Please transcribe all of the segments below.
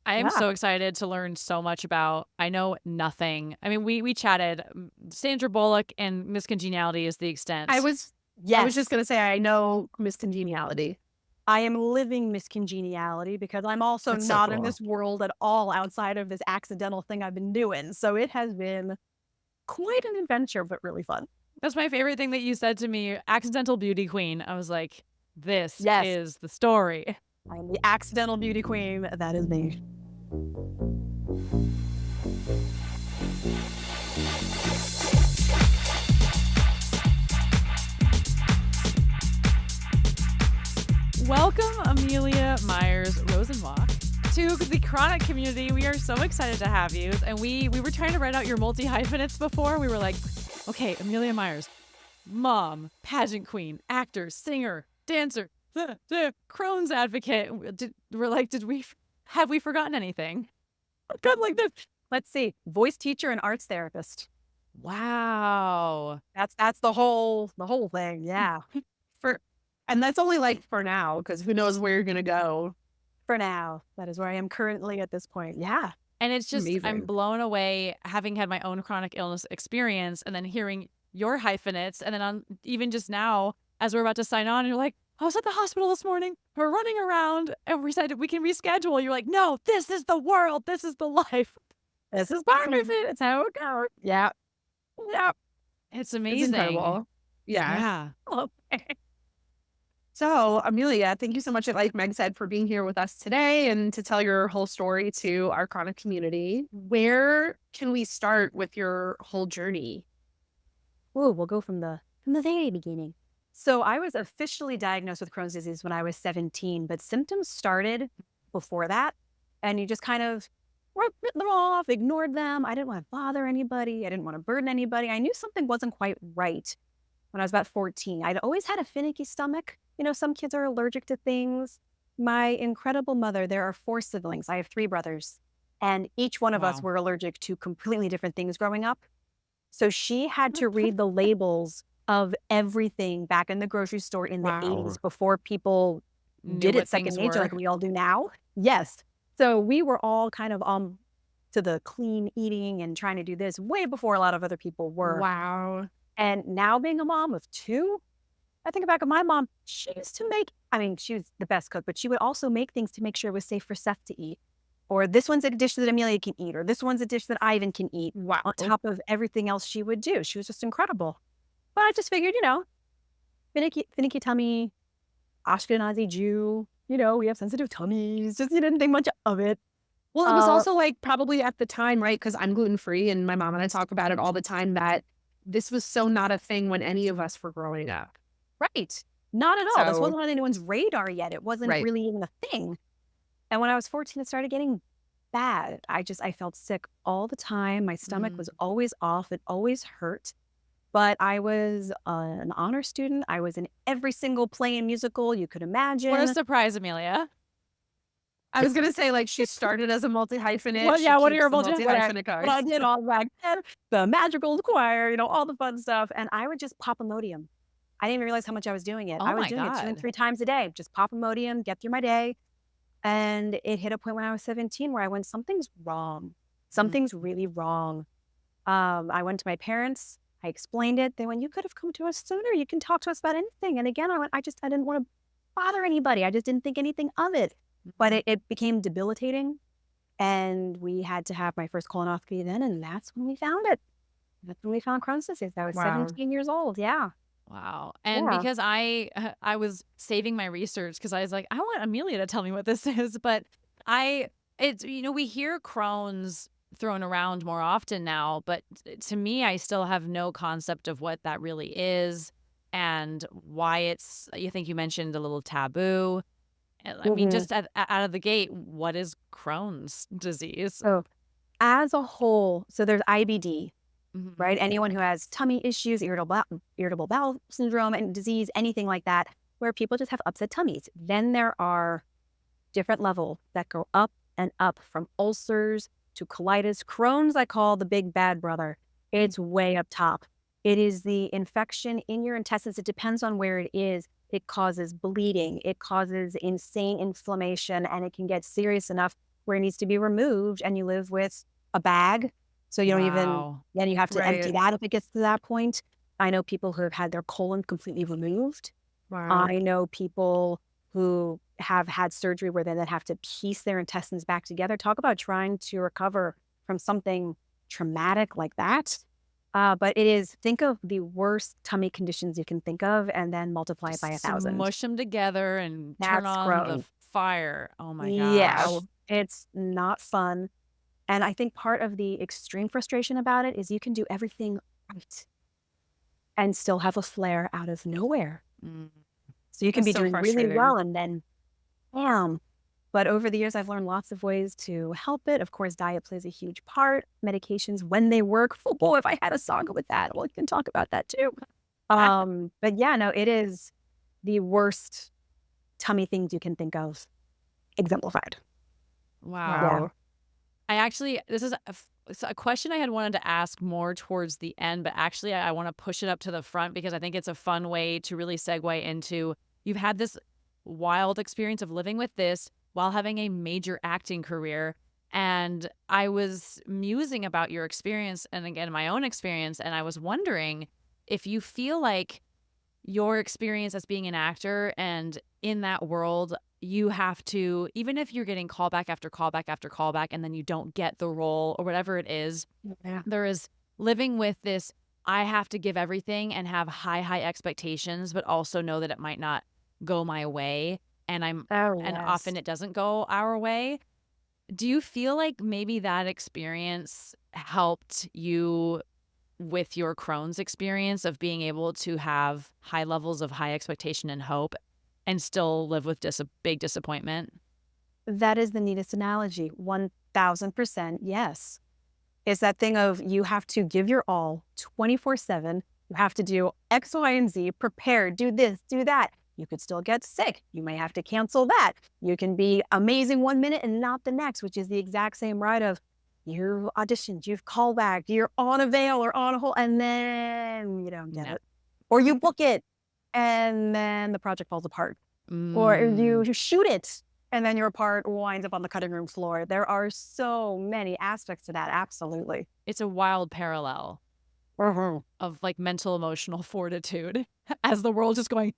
I am Yeah. so excited to learn so much about. I know nothing. I mean, we chatted. Sandra Bullock and Miss Congeniality is the I extent. was I was just Yes, gonna say I know Miss Congeniality. I am living miscongeniality because I'm also That's so not in cool. this world at all outside of this accidental thing I've been doing. So it has been quite an adventure, but really fun. That's my favorite thing that you said to me. Accidental beauty queen. I was like, this Yes, is the story. I am the accidental beauty queen. That is me. Welcome, Amelia Meyers Rosenbach, to the chronic community. We are so excited to have you. And we were trying to write out your multi-hyphenates before. We were like, okay, Amelia Meyers, mom, pageant queen, actor, singer, dancer, Crohn's advocate. We're like, have we forgotten anything? Good like this. Let's see. Voice teacher and arts therapist. Wow. That's the whole thing. Yeah. For and that's only like for now, because who knows where you're gonna go. For now, that is where I am currently at this point. Yeah. And it's just, I'm Amazing. blown away having had my own chronic illness experience and then hearing your hyphenates. And then on even just now, as we're about to sign on, you're like, I was at the hospital this morning. We're running around and we said we can reschedule. You're like, no, this is the world. This is the life. This is part of it. It's how it goes. Yeah. Yeah. It's It's amazing. incredible. Yeah. Yeah. Okay. So, Amelia, thank you so much, like Meg said, for being here with us today and to tell your whole story to our chronic community. Where can we start with your whole journey? Ooh, we'll go from the very beginning. So I was officially diagnosed with Crohn's disease when I was 17, but symptoms started before that. And you just kind of wrote them off, ignored them. I didn't want to bother anybody. I didn't want to burden anybody. I knew something wasn't quite right when I was about 14. I'd always had a finicky stomach. You know, some kids are allergic to things. My incredible mother, there are 4 siblings. I have 3 brothers, and each one of us Wow. were allergic to completely different things growing up. So she had to read the labels of everything back in the grocery store in the Wow. 80s before people Knew did what it second things nature were. like we all do now. Yes. So we were all kind of to the clean eating and trying to do this way before a lot of other people were. Wow. And now being a mom of 2, I think back of my mom, she used to make, I mean, she was the best cook, but she would also make things to make sure it was safe for Seth to eat. Or this one's a dish that Amelia can eat, or this one's a dish that Ivan can eat, Wow. on top of everything else she would do. She was just incredible. But I just figured, finicky tummy, Ashkenazi Jew, we have sensitive tummies. Just you didn't think much of it. Well, it was Uh, also like probably at the time, right? Because I'm gluten free and my mom and I talk about it all the time that this was so not a thing when any of us were growing up. right. Not at all. This So, wasn't on anyone's radar yet. It wasn't right. really even a thing. And when I was 14, it started getting bad. I felt sick all the time. My stomach was always off. It always hurt. But I was an honor student. I was in every single play and musical you could What a imagine. surprise, Amelia. I was going to say, like, she started as a multi-hyphenate. Well, She yeah, what are keeps your the what multi-hyphenate I cards. did all back then, the magical choir, all the fun stuff. And I would just pop Imodium. I didn't even realize how much I was doing it. Oh I was my doing it 2 and God. 3 times a day. Just pop Imodium, get through my day. And it hit a point when I was 17 where I went, something's wrong. Something's really wrong. I went to my parents. I explained it. They went, you could have come to us sooner. You can talk to us about anything. And again, I didn't want to bother anybody. I just didn't think anything of it. But it became debilitating. And we had to have my first colonoscopy then. And that's when we found it. That's when we found Crohn's disease. I was Wow. 17 years old. Yeah. Wow. And Yeah. because I was saving my research because I was like, I want Amelia to tell me what this is. But we hear Crohn's thrown around more often now, but to me, I still have no concept of what that really is and why you think you mentioned a little taboo. I mean, just out of the gate, what is Crohn's disease? So as a whole, so there's IBD, Mhm. right? Anyone who has tummy issues, irritable bowel syndrome and disease, anything like that, where people just have upset tummies. Then there are different levels that go up and up, from ulcers to colitis. Crohn's, I call the big bad brother. It's way up top. It is the infection in your intestines. It depends on where it is. It causes bleeding. It causes insane inflammation, and it can get serious enough where it needs to be removed, and you live with a bag. So you don't even, Wow. then you have to empty Right. that if it gets to that point. I know people who have had their colon completely removed. Wow. I know people who have had surgery where they then have to piece their intestines back together. Talk about trying to recover from something traumatic like that. But it is, think of the worst tummy conditions you can think of and then multiply it by Just 1,000. smush them together and turn That's on the gross. fire. Oh my Yes, gosh. it's not fun. And I think part of the extreme frustration about it is you can do everything right and still have a flare out of nowhere. Mm. So you can That's be so doing really frustrating. well and then bam. But over the years, I've learned lots of ways to help it. Of course, diet plays a huge part. Medications, when they work. Oh boy, if I had a saga with that, well, we can talk about that too. But yeah, no, it is the worst tummy things you can think of exemplified. Wow. Yeah. Wow. I actually, this is it's a question I had wanted to ask more towards the end, but actually I want to push it up to the front because I think it's a fun way to really segue into, you've had this wild experience of living with this while having a major acting career. And I was musing about your experience and again, my own experience. And I was wondering if you feel like your experience as being an actor and in that world, you have to, even if you're getting callback after callback after callback, and then you don't get the role or whatever it is, Yeah. there is living with this. I have to give everything and have high expectations, but also know that it might not go my way. And Oh, and yes. often it doesn't go our way. Do you feel like maybe that experience helped you with your Crohn's experience of being able to have high levels of high expectation and hope and still live with big disappointment? That is the neatest analogy. 1000% yes. It's that thing of you have to give your all 24/7. You have to do X, Y, and Z, prepare, do this, do that. You could still get sick. You may have to cancel that. You can be amazing 1 minute and not the next, which is the exact same ride of you auditioned, you've called back, you're on a veil or on a hold, and then you don't get No. it. Or you book it and then the project falls apart. Or Mm. you shoot it and then your part winds up on the cutting room floor. There are so many aspects to that. Absolutely. It's a wild parallel of like mental emotional fortitude as the world is going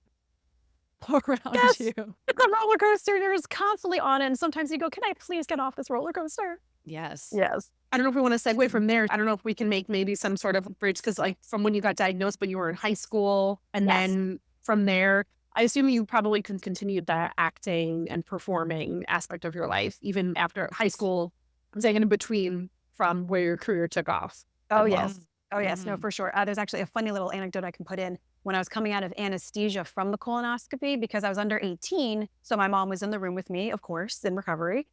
around Yes. you. The roller coaster, you're just constantly on it. And sometimes you go, can I please get off this roller coaster? Yes. Yes. I don't know if we want to segue from there. I don't know if we can make maybe some sort of bridge because, like, from when you got diagnosed, but you were in high school, and Yes. then from there, I assume you probably can continue the acting and performing aspect of your life even after high school. I'm saying in between from where your career took off. Oh, as well. yes. Oh, yes. No, Mhm. for sure. There's actually a funny little anecdote I can put in. When I was coming out of anesthesia from the colonoscopy, because I was under 18, so my mom was in the room with me, of course, in recovery,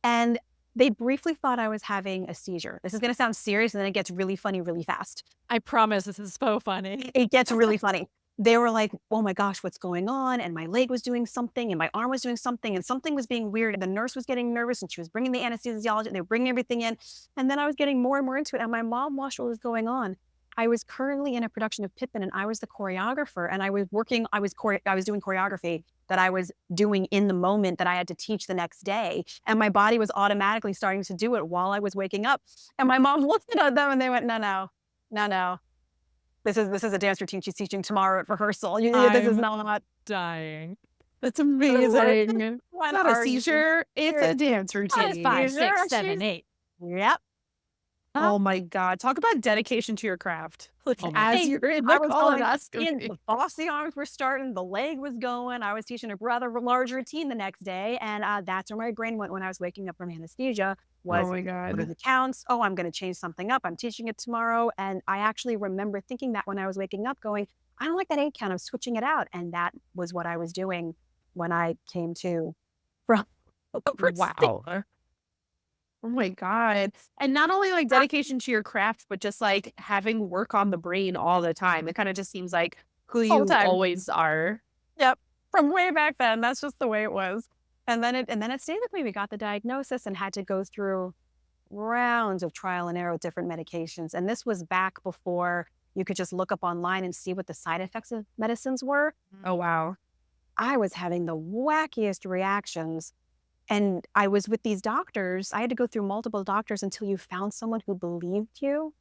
and they briefly thought I was having a seizure. This is going to sound serious, and then it gets really funny really fast. I promise this is so funny. It gets really funny. They were like, oh my gosh, what's going on? And my leg was doing something and my arm was doing something and something was being weird. And the nurse was getting nervous and she was bringing the anesthesiologist and they were bringing everything in. And then I was getting more and more into it. And my mom watched what was going on. I was currently in a production of Pippin and I was the choreographer and I was doing choreography that I was doing in the moment that I had to teach the next day. And my body was automatically starting to do it while I was waking up. And my mom looked at them and they went, no. This is a dance routine she's teaching tomorrow at rehearsal. This is I'm not. dying. That's amazing. It's When not a are you seizure, it's a dance It's routine. 5, Seizure? 6, 7, She's- 8. Yep. Oh my God. Talk about dedication to your craft. Like, Oh my as Hey, you're in I the was going in, colonoscopy. the bossy arms were starting, the leg was going. I was teaching a rather large routine the next day. And that's where my brain went when I was waking up from anesthesia was, Oh my what are God. the counts? Oh, I'm going to change something up. I'm teaching it tomorrow. And I actually remember thinking that when I was waking up going, I don't like that 8 count. I'm switching it out. And that was what I was doing when I came to from Wow. Oh my God. And not only like dedication to your craft, but just like having work on the brain all the time. It kind of just seems like who All you the time. always are. Yep. From way back then. That's just the way it was. And then it stayed with me. We got the diagnosis and had to go through rounds of trial and error with different medications. And this was back before you could just look up online and see what the side effects of medicines were. Oh, wow. I was having the wackiest reactions. And I was with these doctors. I had to go through multiple doctors until you found someone who believed you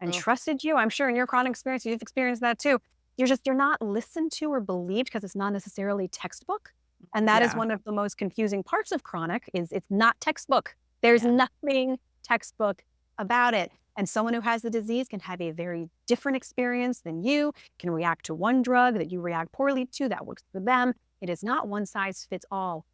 and Ugh. trusted you. I'm sure in your chronic experience, you've experienced that too. You're not listened to or believed because it's not necessarily textbook. And that is Yeah. one of the most confusing parts of chronic is it's not textbook. There's Yeah. nothing textbook about it. And someone who has the disease can have a very different experience than you, can react to one drug that you react poorly to that works for them. It is not one size fits all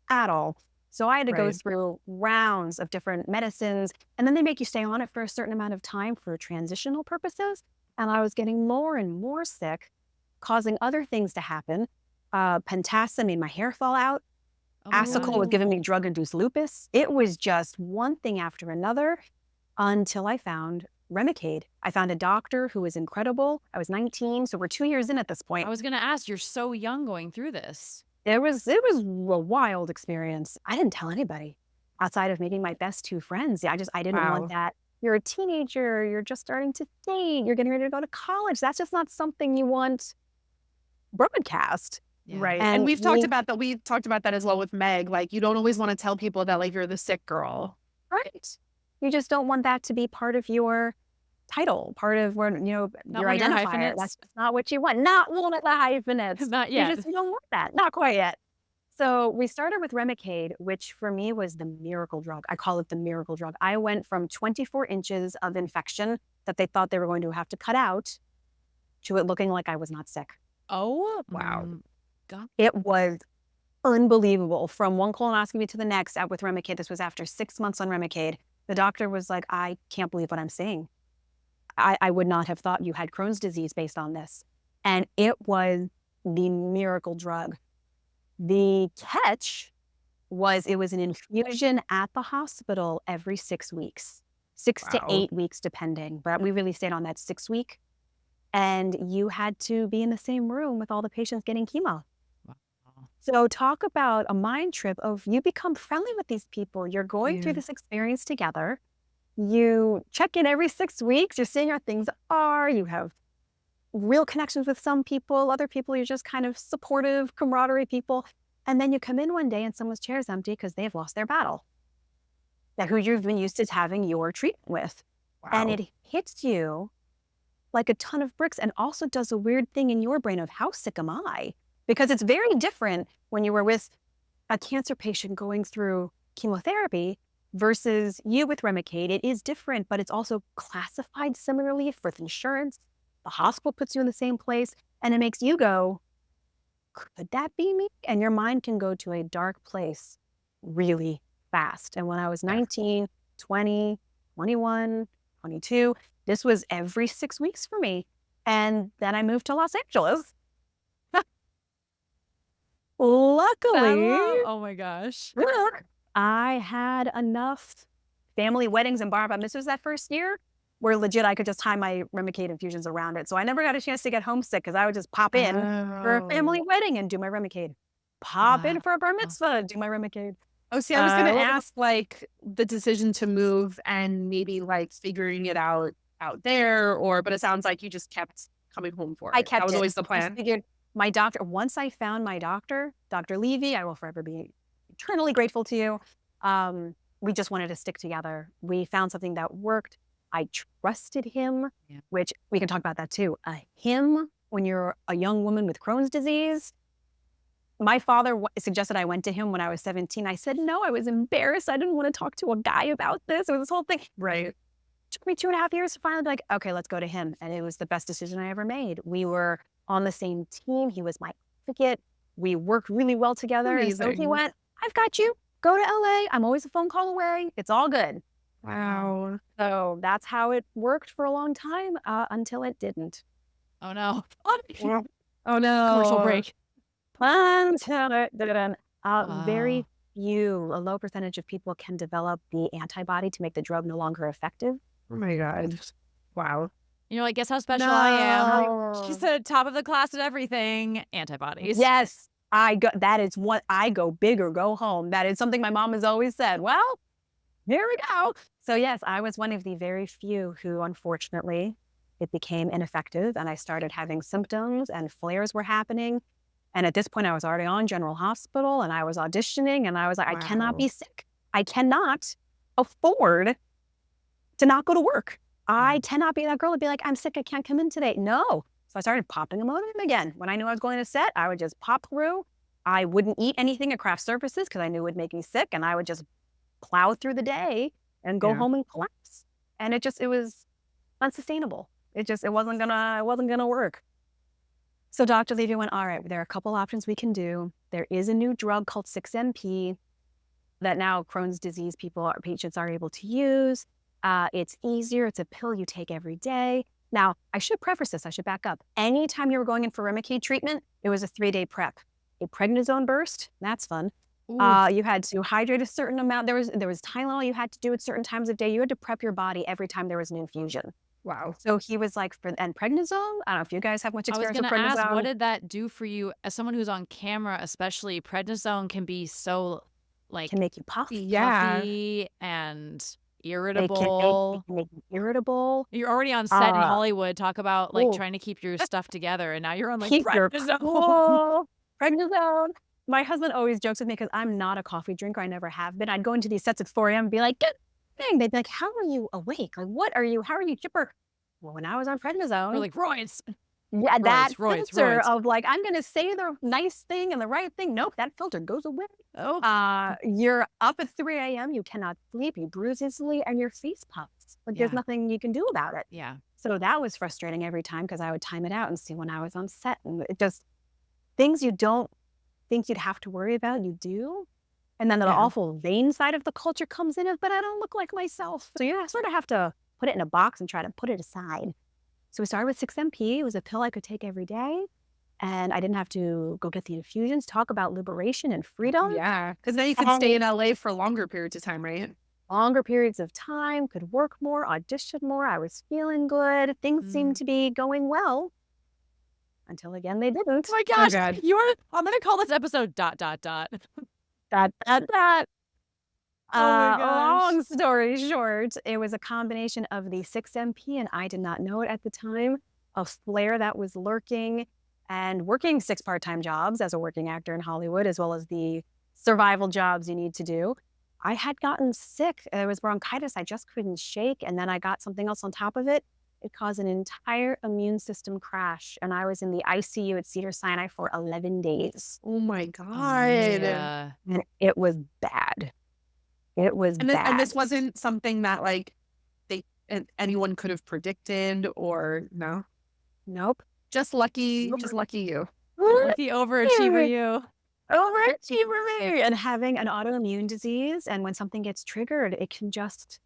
at all. So I had to go Right. through rounds of different medicines, and then they make you stay on it for a certain amount of time for transitional purposes. And I was getting more and more sick, causing other things to happen. Pentasa made my hair fall out. Oh, Asacol was God. giving me drug-induced lupus. It was just one thing after another until I found Remicade. I found a doctor who was incredible. I was 19, so we're 2 years in at this point. I was going to ask, you're so young going through this. It was a wild experience. I didn't tell anybody outside of maybe my best 2 friends. I didn't Wow. want that. You're a teenager, you're just starting to date, you're getting ready to go to college. That's just not something you want broadcast. Yeah. Right. And And we've talked about that. We've talked about that as well with Meg. Like, you don't always want to tell people that, like, you're the sick girl. right. You just don't want that to be part of your title, part of where, your one of your identifier. hyphenates? That's just not what you want. Not one of the hyphenates. Not You yet. you don't want that. Not quite yet. So we started with Remicade, which for me was the miracle drug. I call it the miracle drug. I went from 24 inches of infection that they thought they were going to have to cut out to it looking like I was not sick. Oh, Wow. God. It was unbelievable. From one colonoscopy to the next with Remicade, this was after 6 months on Remicade. The doctor was like, I can't believe what I'm seeing. I would not have thought you had Crohn's disease based on this. And it was the miracle drug. The catch was it was an infusion at the hospital every 6 weeks, 6 to Wow. 8 weeks, depending. But we really stayed on that 6 week. And you had to be in the same room with all the patients getting chemo. Wow. So talk about a mind trip of you become friendly with these people. You're going through Yeah. this experience together. You check in every 6 weeks. You're seeing how things are. You have real connections with some people. Other people, you're just kind of supportive, camaraderie people. And then you come in one day and someone's chair is empty because they've lost their battle. That who you've been used to having your treatment with. And Wow. it hits you like a ton of bricks and also does a weird thing in your brain of how sick am I? Because it's very different when you were with a cancer patient going through chemotherapy versus you with Remicade. It is different, but it's also classified similarly for the insurance. The hospital puts you in the same place and it makes you go, could that be me? And your mind can go to a dark place really fast. And when I was 19, 20, 21, 22, this was every 6 weeks for me. And then I moved to Los Angeles. Luckily, Oh my gosh. I had enough family weddings and bar mitzvahs that first year where legit I could just tie my Remicade infusions around it. So I never got a chance to get homesick because I would just pop in for a family Oh. wedding and do my Remicade. Pop in Wow. for a bar mitzvah, do my Remicade. Oh, see, I was gonna Uh, ask, like, the decision to move and maybe, like, figuring it out there, but it sounds like you just kept coming home for I it. That kept was it. always the I plan. figured my doctor, once I found my doctor, Dr. Levy, I will forever be eternally grateful to you. We just wanted to stick together. We found something that worked. I trusted him, Yeah. which we can talk about that too. Him, when you're a young woman with Crohn's disease, my father suggested I went to him when I was 17. I said, no, I was embarrassed. I didn't want to talk to a guy about this. It was this whole thing. Right. Took me 2.5 years to finally be like, okay, let's go to him. And it was the best decision I ever made. We were on the same team. He was my advocate. We worked really well together. And so he Amazing. went, I've got you. Go to LA. I'm always a phone call away. It's all good. Wow. So that's how it worked for a long time until it didn't. Oh no. Oh, no. Commercial break. Until it didn't. Very Wow. few, a low percentage of people can develop the antibody to make the drug no longer effective. Oh, my God. Wow. You're like, guess how special I am? No. She's the top of the class at everything. Antibodies. Yes, that is what I go big or go home. That is something my mom has always said. Well, here we go. So yes, I was one of the very few who, unfortunately, it became ineffective and I started having symptoms and flares were happening. And at this point, I was already on General Hospital and I was auditioning and I was like, I cannot Wow. be sick. I cannot afford to not go to work. I cannot be that girl to be like, I'm sick, I can't come in today. No. So I started popping them again. When I knew I was going to set, I would just pop through. I wouldn't eat anything at craft surfaces because I knew it would make me sick. And I would just plow through the day and go Yeah. home and collapse. And it was unsustainable. It wasn't gonna work. So Dr. Levy went, all right, there are a couple options we can do. There is a new drug called 6-MP that now Crohn's disease patients are able to use. It's easier. It's a pill you take every day. Now, I should preface this. I should back up. Anytime you were going in for Remicade treatment, it was a 3-day prep. A prednisone burst, that's fun. You had to hydrate a certain amount. There was Tylenol you had to do at certain times of day. You had to prep your body every time there was an infusion. Wow. So he was like, and prednisone, I don't know if you guys have much I was experience with gonna ask, prednisone. what did that do for you as someone who's on camera? Especially prednisone can be so like Can make you puff. Yeah. puffy and It irritable. can make you irritable. You're already on set in Uh, Hollywood. Talk about like ooh. trying to keep your stuff together, and now you're on like Keep your prednisone. cool. Prednisone. My husband always jokes with me because I'm not a coffee drinker. I never have been. I'd go into these sets at 4 a.m. and be like, good thing. They'd be like, how are you awake? Like, how are you chipper? Well, when I was on prednisone, We're like Royce. yeah, that Roids. filter of like, I'm going to say the nice thing and the right thing. Nope, that filter goes away. Oh, You're up at 3 a.m. You cannot sleep. You bruise easily and your face puffs. Like there's Yeah. nothing you can do about it. yeah. So that was frustrating every time because I would time it out and see when I was on set. And it just, things you don't think you'd have to worry about, you do. And then the Yeah. awful vain side of the culture comes in of, but I don't look like myself. So you sort of have to put it in a box and try to put it aside. So we started with 6-MP. It was a pill I could take every day. And I didn't have to go get the infusions. Talk about liberation and freedom. Yeah. Because then you could stay in LA for longer periods of time, right? Longer periods of time, could work more, audition more. I was feeling good. Things seemed to be going well. Until again, they didn't. Oh my gosh, God. I'm gonna call this episode ... That. Oh my gosh. Long story short, it was a combination of the 6-MP, and I did not know it at the time, a flare that was lurking, and working 6 part-time jobs as a working actor in Hollywood, as well as the survival jobs you need to do. I had gotten sick. It was bronchitis. I just couldn't shake. And then I got something else on top of it. It caused an entire immune system crash. And I was in the ICU at Cedars-Sinai for 11 days. Oh my God. Yeah. And it was bad. It was And bad. and this wasn't something that like anyone could have predicted or no? Nope. Just lucky you. Lucky overachiever you. Overachiever me. And having an autoimmune disease, and when something gets triggered, it can just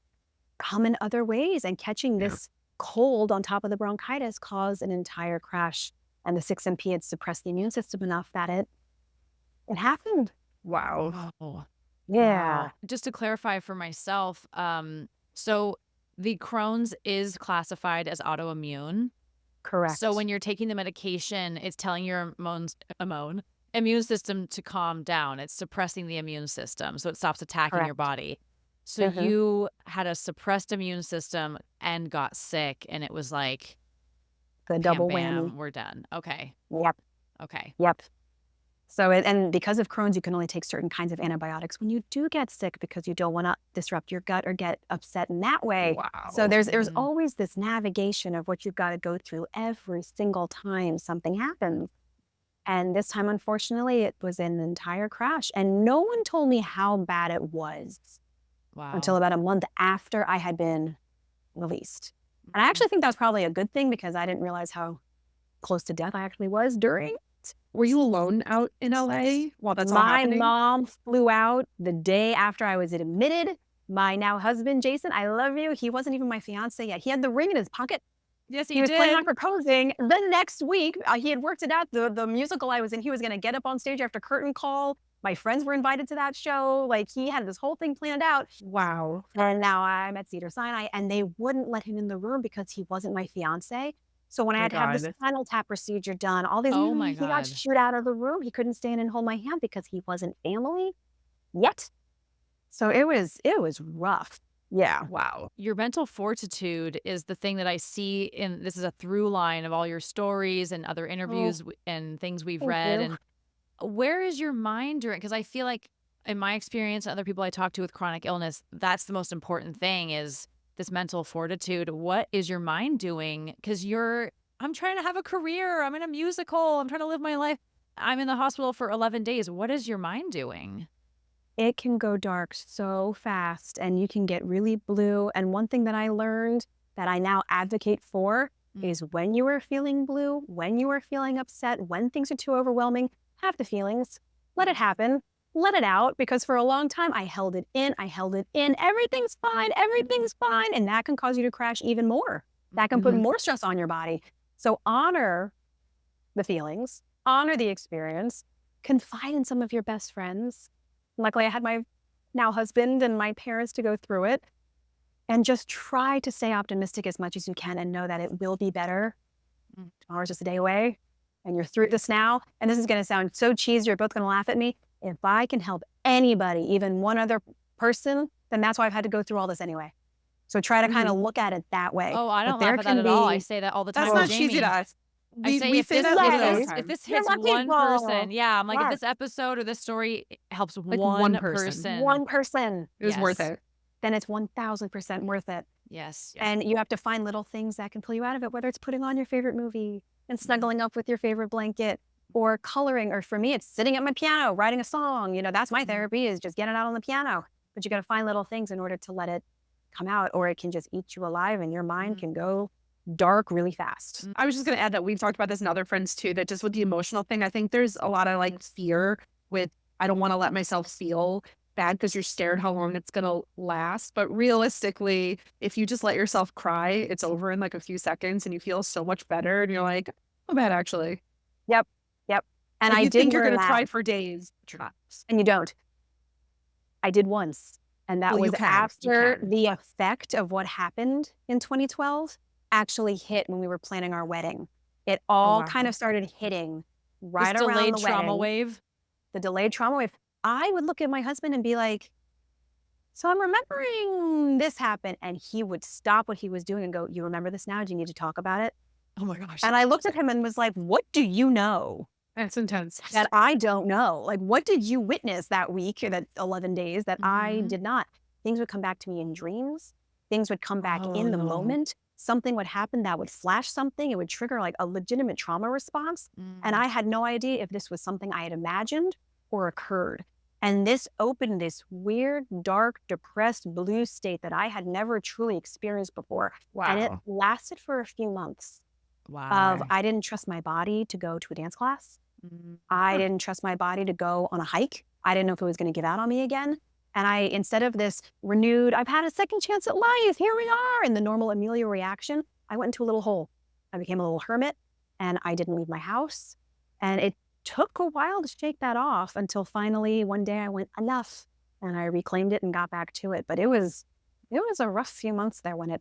come in other ways. And catching this cold on top of the bronchitis caused an entire crash. And the 6-MP had suppressed the immune system enough that it happened. Wow. Oh. Yeah. Wow. Just to clarify for myself, so the Crohn's is classified as autoimmune. Correct. So when you're taking the medication, it's telling your immune system to calm down. It's suppressing the immune system, so it stops attacking your Correct. body. So Mhm. you had a suppressed immune system and got sick, and it was like, The bam, double bam, whammy. we're done. Okay. Yep. Okay. Yep. So, and because of Crohn's, you can only take certain kinds of antibiotics when you do get sick because you don't want to disrupt your gut or get upset in that way. Wow. So there's Mhm. always this navigation of what you've got to go through every single time something happens. And this time, unfortunately, it was an entire crash. And no one told me how bad it was Wow. until about a month after I had been released. And I actually think that was probably a good thing because I didn't realize how close to death I actually was during. Were you alone out in LA while that's all My happening? mom flew out the day after I was admitted. My now husband, Jason, I love you. He wasn't even my fiance yet. He had the ring in his pocket. Yes, He was planning on proposing the next week. He had worked it out. The musical I was in, he was going to get up on stage after curtain call. My friends were invited to that show. Like he had this whole thing planned out. Wow. And now I'm at Cedars-Sinai, and they wouldn't let him in the room because he wasn't my fiance. So when I My had to have this God. spinal tap procedure done, all these, Oh my he got God. shooed out of the room. He couldn't stand and hold my hand because he wasn't family yet. So it was rough. Yeah. Wow. Your mental fortitude is the thing that I see this is a through line of all your stories and other interviews and things we've Thank read. you. And where is your mind during? Because I feel like in my experience, other people I talk to with chronic illness, that's the most important thing is this mental fortitude. What is your mind doing? Because I'm trying to have a career. I'm in a musical. I'm trying to live my life. I'm in the hospital for 11 days. What is your mind doing? It can go dark so fast and you can get really blue. And one thing that I learned that I now advocate for is when you are feeling blue, when you are feeling upset, when things are too overwhelming, have the feelings, let it happen, let it out. Because for a long time, I held it in, everything's fine, and that can cause you to crash even more. That can put more stress on your body. So honor the feelings, honor the experience, confide in some of your best friends. Luckily, I had my now husband and my parents to go through it. And just try to stay optimistic as much as you can and know that it will be better. Tomorrow's just a day away and you're through this now. And this is going to sound so cheesy. You're both going to laugh at me. If I can help anybody, even one other person, then that's why I've had to go through all this anyway. So try to kind of look at it that way. Oh, I don't laugh at that at all. I say that all the time. That's not cheesy to us. I say if this hits one person, I'm like, if this episode or this story helps like one person, it was worth it. Then it's 1000% worth it. Yes. And you have to find little things that can pull you out of it, whether it's putting on your favorite movie and snuggling up with your favorite blanket or coloring, or for me, it's sitting at my piano, writing a song. That's my therapy, is just get it out on the piano. But you got to find little things in order to let it come out, or it can just eat you alive and your mind can go dark really fast. I was just going to add that we've talked about this and other friends too, that just with the emotional thing, I think there's a lot of like fear with, I don't want to let myself feel bad because you're scared how long it's going to last. But realistically, if you just let yourself cry, it's over in like a few seconds and you feel so much better. And you're like, oh, bad actually. Yep. And like I you did think you're learn going to that. cry for days. And you don't. I did once. And that was after the effect of what happened in 2012 actually hit when we were planning our wedding. It all kind of started hitting right around the wedding. Delayed trauma wave. The delayed trauma wave. I would look at my husband and be like, so I'm remembering this happened. And he would stop what he was doing and go, you remember this now? Do you need to talk about it? Oh my gosh. And I looked at him and was like, what do you know? That's intense. That I don't know. Like, what did you witness that week or that 11 days that I did not? Things would come back to me in dreams. Things would come back in the moment. Something would happen that would flash something. It would trigger like a legitimate trauma response. And I had no idea if this was something I had imagined or occurred. And this opened this weird, dark, depressed, blue state that I had never truly experienced before. Wow. And it lasted for a few months. Wow. I didn't trust my body to go to a dance class. I didn't trust my body to go on a hike. I didn't know if it was going to give out on me again. And instead of this renewed, I've had a second chance at life, here we are, and the normal Amelia reaction, I went into a little hole. I became a little hermit and I didn't leave my house. And it took a while to shake that off until finally one day I went, enough, and I reclaimed it and got back to it. But it was a rough few months there when it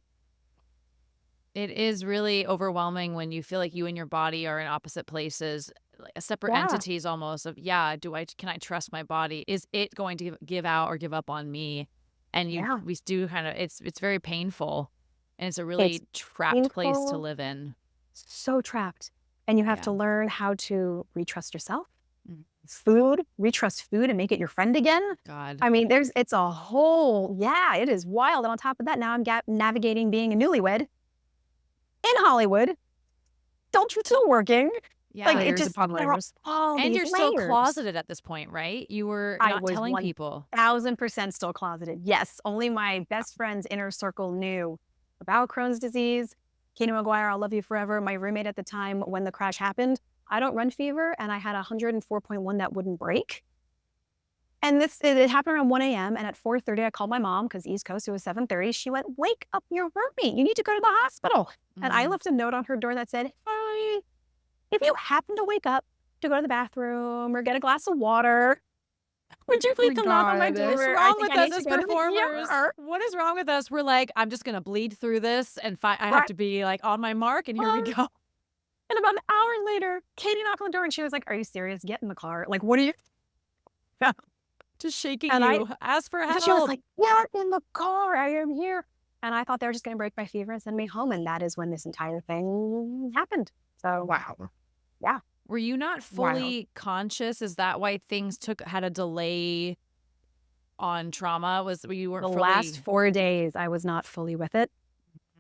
is really overwhelming when you feel like you and your body are in opposite places, like separate entities almost of, can I trust my body? Is it going to give out or give up on me? And we do kind of, it's very painful, and it's a really trapped place to live in. So trapped. And you have to learn how to retrust yourself. Food, retrust food and make it your friend again. God. I mean, it's a whole, it is wild. And on top of that, now I'm navigating being a newlywed in Hollywood. Still working. Yeah. Like layers upon layers. And you're still closeted at this point, right? You were not telling people. 1000% still closeted. Yes. Only my best friend's inner circle knew about Crohn's disease. Katie McGuire, I'll love you forever. My roommate at the time when the crash happened, I don't run fever, and I had 104.1 that wouldn't break. And it happened around 1 a.m. And at 4:30, I called my mom, because East Coast, it was 7:30. She went, wake up your roommate. You need to go to the hospital. And I left a note on her door that said, hi, if you happen to wake up to go to the bathroom or get a glass of water, would you please come knock on my door? What's wrong with us as performers? What is wrong with us? We're like, I'm just going to bleed through this and I have to be like on my mark, and here we go. And about an hour later, Katie knocked on the door and she was like, are you serious? Get in the car. Like, what are you? Just shaking and you. Ask for help. She was like, get in the car. I am here. And I thought they were just going to break my fever and send me home. And that is when this entire thing happened. So, wow. Yeah. Were you not Wild. fully conscious? Is that why things had a delay on trauma? Were you weren't The fully? last 4 days, I was not fully with it.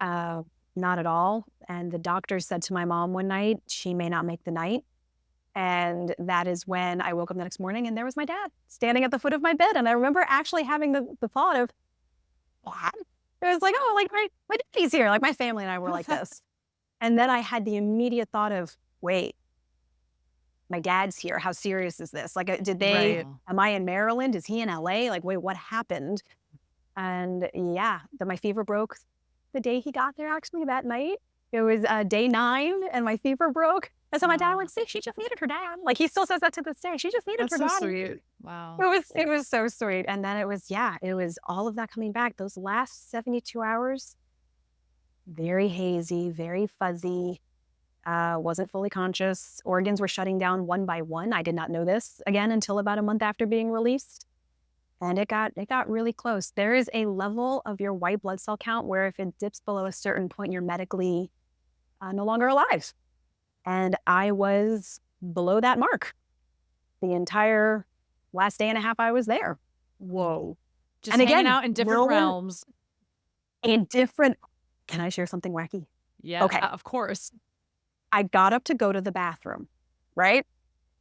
Not at all. And the doctor said to my mom one night, she may not make the night. And that is when I woke up the next morning and there was my dad standing at the foot of my bed. And I remember actually having the thought of, what? It was like, oh, like my daddy's here. Like my family and I were like this. And then I had the immediate thought of, wait, my dad's here. How serious is this? Like, Right. am I in Maryland? Is he in LA? Like, wait, what happened? And yeah, my fever broke the day he got there, actually, that night. It was day 9 and my fever broke. And so my dad went, see, she just needed her dad. Like, he still says that to this day. She just needed That's her so dad. sweet. Wow. It was so sweet. And then it was all of that coming back. Those last 72 hours, very hazy, very fuzzy, wasn't fully conscious. Organs were shutting down one by one. I did not know this again until about a month after being released. And it got really close. There is a level of your white blood cell count where if it dips below a certain point, you're medically no longer alive. And I was below that mark the entire last day and a half I was there. Whoa. Just And hanging again, out in different no one- realms. In different, can I share something wacky? Yeah. Okay. Of course. I got up to go to the bathroom, right?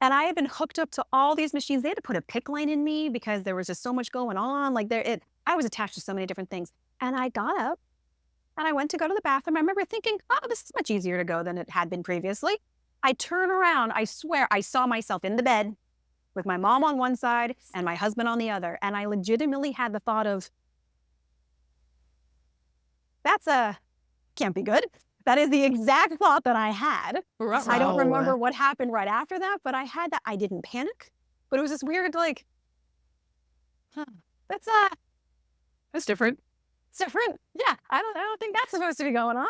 And I had been hooked up to all these machines. They had to put a PICC line in me because there was just so much going on. Like I was attached to so many different things. And I got up and I went to go to the bathroom. I remember thinking, oh, this is much easier to go than it had been previously. I turn around. I swear I saw myself in the bed with my mom on one side and my husband on the other. And I legitimately had the thought of, can't be good. That is the exact thought that I had. I don't remember what happened right after that, but I had that. I didn't panic, but it was this weird, like, that's different. it's different. Yeah, I don't think that's supposed to be going on.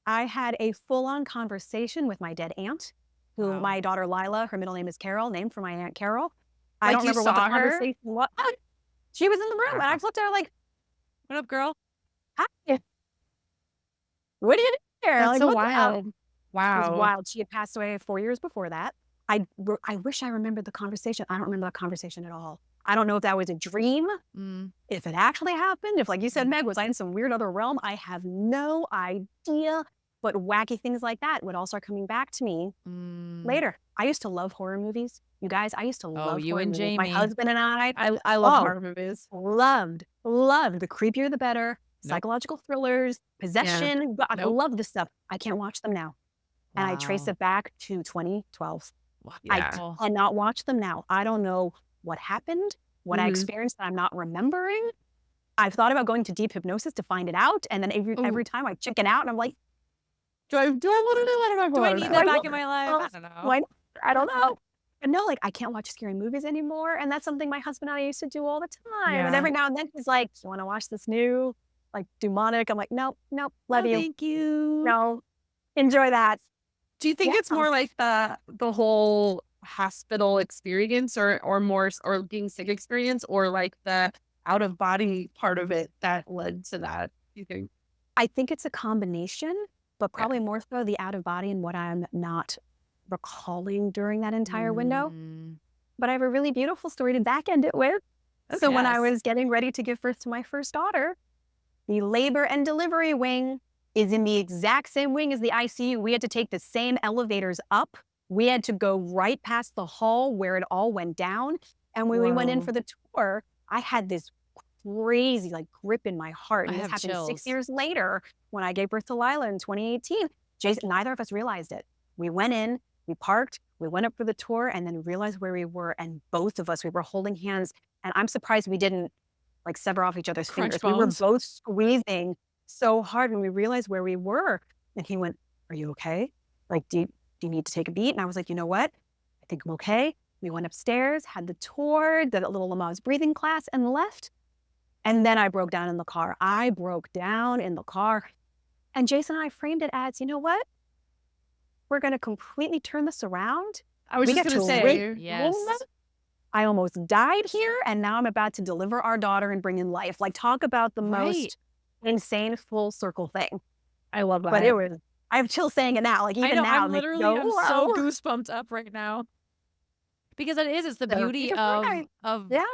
I had a full-on conversation with my dead aunt, who Wow. my daughter Lila, her middle name is Carol, named for my aunt Carol. I Like don't you remember what the saw her? conversation was. She was in the room, and I just looked at her like, What up, girl? hi. What are you doing here? That's Like, so what the hell? wild. It was Wow. wild. She had passed away 4 years before that. I wish I remembered the conversation. I don't remember the conversation at all. I don't know if that was a dream, Mm. if it actually happened, if, like you said, Meg, was I in some weird other realm? I have no idea. But wacky things like that would all start coming back to me Mm. later. I used to love horror movies. You guys, I used to love you horror and movies. My Jamie. husband and I love Oh. horror movies. loved. The creepier the better. Nope. Psychological thrillers, possession. I Nope. love this stuff. I can't watch them now. And I trace Wow. it back to 2012. Wow. Yeah. I cannot watch them now. I don't know what happened, what I Mhm. experienced that I'm not remembering. I've thought about going to deep hypnosis to find it out. And then every time I chicken out and I'm like, Do I want to know? I don't know. Do I need know. that Like, back in my life? I don't know. Like, I don't know. And no, like I can't watch scary movies anymore. And that's something my husband and I used to do all the time. And Yeah. every now and then he's like, you want to watch this new, like, demonic? I'm like, nope, love you. Thank you. No, enjoy that. Do you think Yeah. it's more like the whole hospital experience or more or being sick experience or like the out of body part of it that led to that? Do you think? I think it's a combination, but Yeah. probably more so the out of body and what I'm not recalling during that entire window. Mm. But I have a really beautiful story to back end it with. So when I Yes. was getting ready to give birth to my first daughter, the labor and delivery wing is in the exact same wing as the ICU. We had to take the same elevators up. We had to go right past the hall where it all went down. And when we went in Whoa. for the tour, I had this crazy like grip in my heart. I And this have happened 6 chills. years later when I gave birth to Lila in 2018. Jason, neither of us realized it. We went in, we parked, we went up for the tour, and then realized where we were. And both of us, we were holding hands. And I'm surprised we didn't like sever off each other's Crunch fingers. We were bones. both squeezing so hard when we realized where we were. And he went, are you okay? Like, do you need to take a beat? And I was like, you know what? I think I'm okay. We went upstairs, had the tour, did a little Lamaze breathing class, and left. And then I broke down in the car. I broke down in the car. And Jason and I framed it as, you know what? We're going to completely turn this around. I was We just get gonna to say. wait. Yes. I almost died here, and now I'm about to deliver our daughter and bring in life. Like, talk about the Right. most insane full circle thing. I love that. But it was I have chills saying it now. Like I even know, now, I'm it makes me literally, go, I'm so whoa. goosebumped up right now because it's the So thank beauty you for that. of Yeah,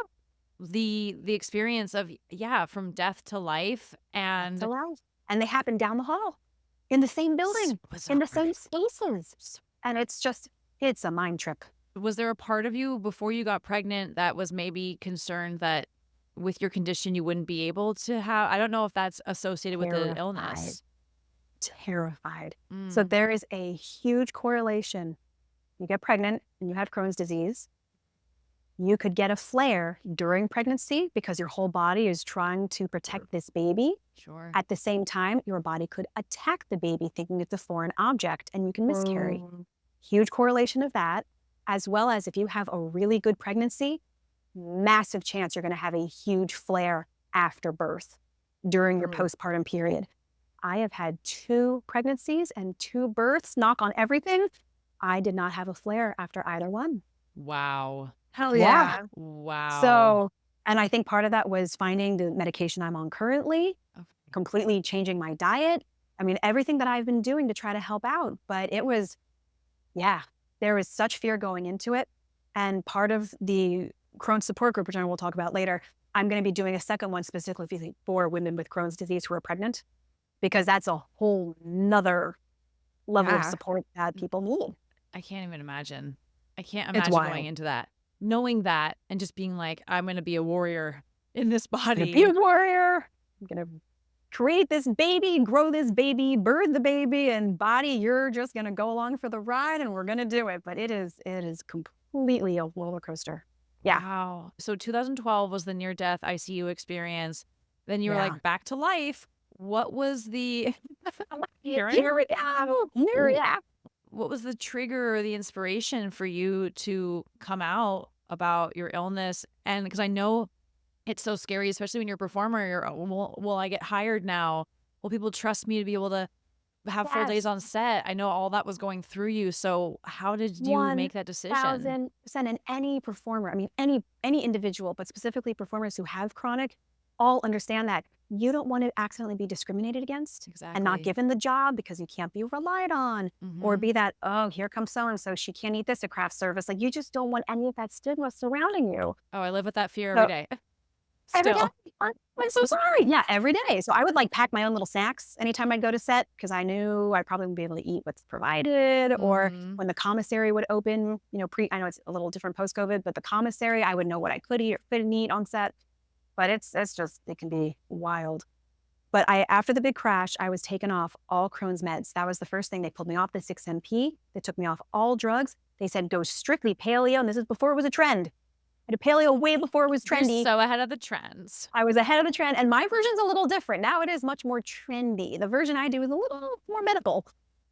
the experience of, yeah, from death to life. that's And allowed. And they happen down the hall, in the same building, in bizarre. the same spaces, and it's a mind trip. Was there a part of you before you got pregnant that was maybe concerned that with your condition you wouldn't be able to have, I don't know if that's associated with the Terrified. illness. Terrified. So Mm. there is a huge correlation. You get pregnant and you have Crohn's disease. You could get a flare during pregnancy because your whole body is trying to protect this baby. Sure. At the same time, your body could attack the baby thinking it's a foreign object and you can miscarry. Huge correlation of that, as well as if you have a really good pregnancy, massive chance you're going to have a huge flare after birth during your postpartum period. I have had 2 pregnancies and 2 births, knock on everything. I did not have a flare after either one. Wow. Hell Yeah. yeah. Wow. So, and I think part of that was finding the medication I'm on currently, Okay. completely changing my diet. I mean, everything that I've been doing to try to help out. But it was, yeah, there was such fear going into it. And part of the Crohn's support group, which I will talk about later, I'm going to be doing a second one specifically for women with Crohn's disease who are pregnant, because that's a whole nother level of Yeah. support that people need. I can't even imagine. I can't It's imagine wild. going into that, knowing that, and just being like, I'm going to be a warrior in this I'm gonna body. be a warrior. I'm going to create this baby, grow this baby, birth the baby, and body, you're just going to go along for the ride and we're going to do it. But it is completely a roller coaster. Yeah. Wow. So 2012 was the near-death ICU experience. Then you were Yeah. like back to life. What was the Here we go. Here we go. what was the trigger or the inspiration for you to come out about your illness? And because I know it's so scary, especially when you're a performer, you're, "Oh, will I get hired now? Will people trust me to be able to have full days Yes. on set?" I know all that was going through you. So how did you make that decision? 1,000%. And any performer, I mean, any individual, but specifically performers who have chronic, all understand that you don't want to accidentally be discriminated against and not Exactly. given the job because you can't be relied on, or Mhm. be that, oh, here comes so-and-so, she can't eat this at craft service. Like, you just don't want any of that stigma surrounding you. Oh, I live with that fear So every day. every day, Still. I'm so sorry. Yeah, every day. So I would like pack my own little snacks anytime I'd go to set because I knew I probably wouldn't be able to eat what's provided. Or Mhm. when the commissary would open, I know it's a little different post-COVID, but the commissary, I would know what I could eat or couldn't eat on set. But it can be wild. But after the big crash, I was taken off all Crohn's meds. That was the first thing. They pulled me off the 6-MP. They took me off all drugs. They said, go strictly paleo. And this is before it was a trend. I did paleo way before it was You're trendy. so ahead of the trends. I was ahead of the trend. And my version's a little different. Now it is much more trendy. The version I do is a little more medical.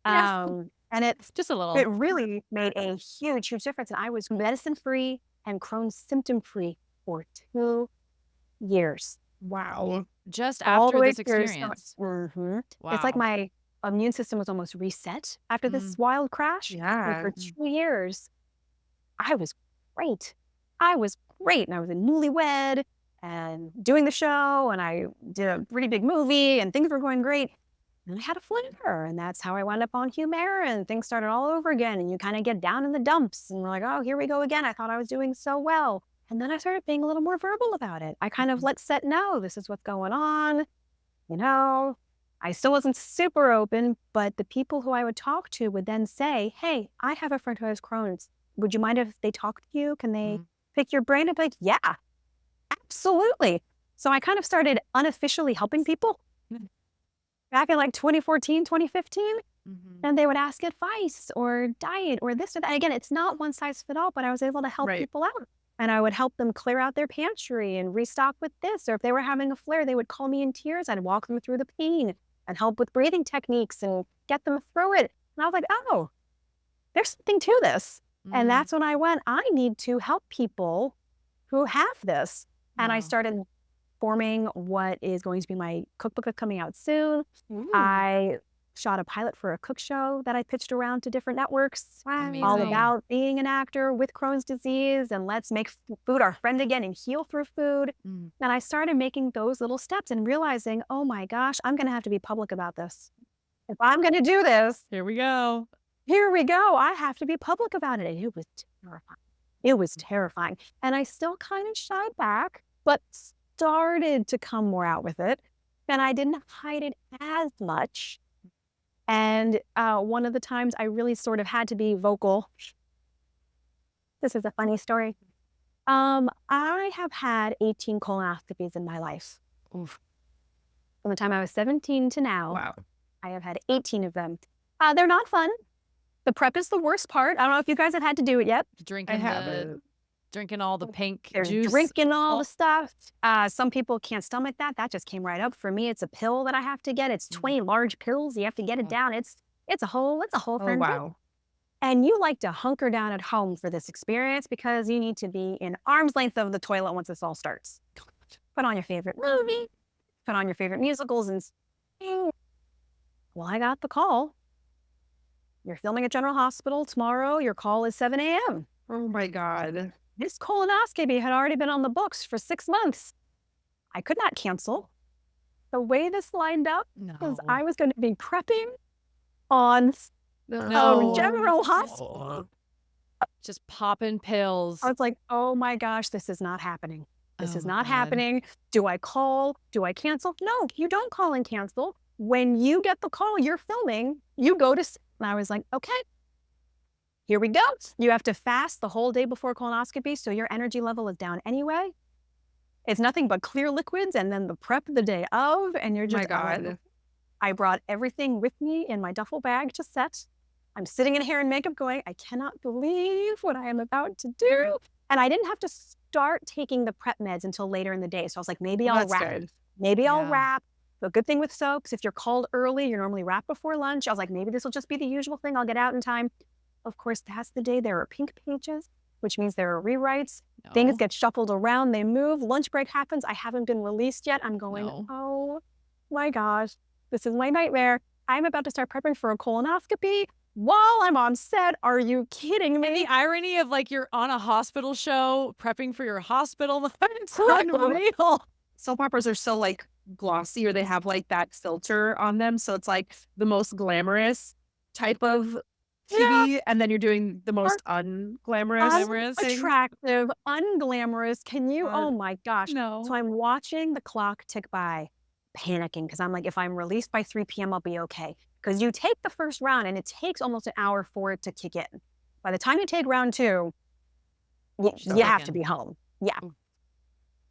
Yeah. And Just a little. it really made a huge, huge difference. And I was medicine-free and Crohn's symptom-free for 2 years. Wow. Just All after the way this through. experience. Mhm. It's like Wow. my immune system was almost reset after this wild crash. And Yeah. for 2 years, I was great. I was great. And I was a newlywed and doing the show, and I did a pretty big movie, and things were going great. And I had a flare, and that's how I wound up on Humira, and things started all over again. And you kind of get down in the dumps, and we're like, oh, here we go again. I thought I was doing so well. And then I started being a little more verbal about it. I kind of let set know this is what's going on. I still wasn't super open, but the people who I would talk to would then say, hey, I have a friend who has Crohn's. Would you mind if they talk to you? Can they pick your brain? I'd be like, yeah, absolutely. So I kind of started unofficially helping people back in like 2014, 2015. And they would ask advice or diet or this or that. Again, it's not one size fit all, but I was able to help Right. people out. And I would help them clear out their pantry and restock with this. Or if they were having a flare, they would call me in tears. I'd walk them through the pain and help with breathing techniques and get them through it. And I was like, oh, there's something to this. And that's when I went, I need to help people who have this. And I Wow. started forming what is going to be my cookbook that's coming out soon. Ooh. I shot a pilot for a cook show that I pitched around to different networks, all Amazing. about being an actor with Crohn's disease and let's make food our friend again and heal through food. Mm. And I started making those little steps and realizing, oh my gosh, I'm going to have to be public about this. if I'm going to do this, Here we go. here we go. I have to be public about it. And it was terrifying. It was terrifying. And I still kind of shied back, but started to come more out with it. And I didn't hide it as much. And one of the times I really sort of had to be vocal. This is a funny story. I have had 18 colonoscopies in my life. Oof. From the time I was 17 to now, Wow. I have had 18 of them. They're not fun. The prep is the worst part. I don't know if you guys have had to do it yet. Drinking drinking all the pink They're juice. drinking all the stuff. Some people can't stomach that. That just came right up. For me, it's a pill that I have to get. It's 20 large pills. You have to get it down. It's a whole Oh, thing. wow. And you like to hunker down at home for this experience because you need to be in arm's length of the toilet once this all starts. Put on your favorite movie, put on your favorite musicals, and well, I got the call. You're filming at General Hospital tomorrow. Your call is 7 a.m. Oh, my God. This colonoscopy had already been on the books for 6 months. I could not cancel. The way this lined up was I was going to be prepping on General Hospital. Just popping pills. I was like, oh my gosh, this is not happening. This Oh is my not God. happening. Do I call? Do I cancel? No, you don't call and cancel. When you get the call, you're filming, you go to, and I was like, okay, here we go. You have to fast the whole day before colonoscopy, so your energy level is down anyway. It's nothing but clear liquids, and then the prep the day of, and you're Oh, my just, God. I brought everything with me in my duffel bag to set. I'm sitting in hair and makeup going, I cannot believe what I am about to do. And I didn't have to start taking the prep meds until later in the day. So I was like, maybe Well, I'll that's wrap. good. Maybe I'll Yeah. wrap. The good thing with soaps, if you're called early, you're normally wrapped before lunch. I was like, maybe this will just be the usual thing. I'll get out in time. Of course, that's the day there are pink pages, which means there are rewrites. Things No. get shuffled around. They move. Lunch break happens. I haven't been released yet. I'm going, No. oh my gosh, this is my nightmare. I'm about to start prepping for a colonoscopy while I'm on set. Are you kidding And me? the irony of like you're on a hospital show prepping for your hospital. It's Correct. unreal. Soap operas are so like glossy, or they have like that filter on them. So it's like the most glamorous type of TV. And then you're doing the most unglamorous. Glamorous. Unattractive, unglamorous. Can you? God. Oh my gosh. No. So I'm watching the clock tick by, panicking because I'm like, if I'm released by 3 p.m., I'll be okay. Because you take the first round and it takes almost an hour for it to kick in. By the time you take round 2, you have to be home. Yeah. Mm.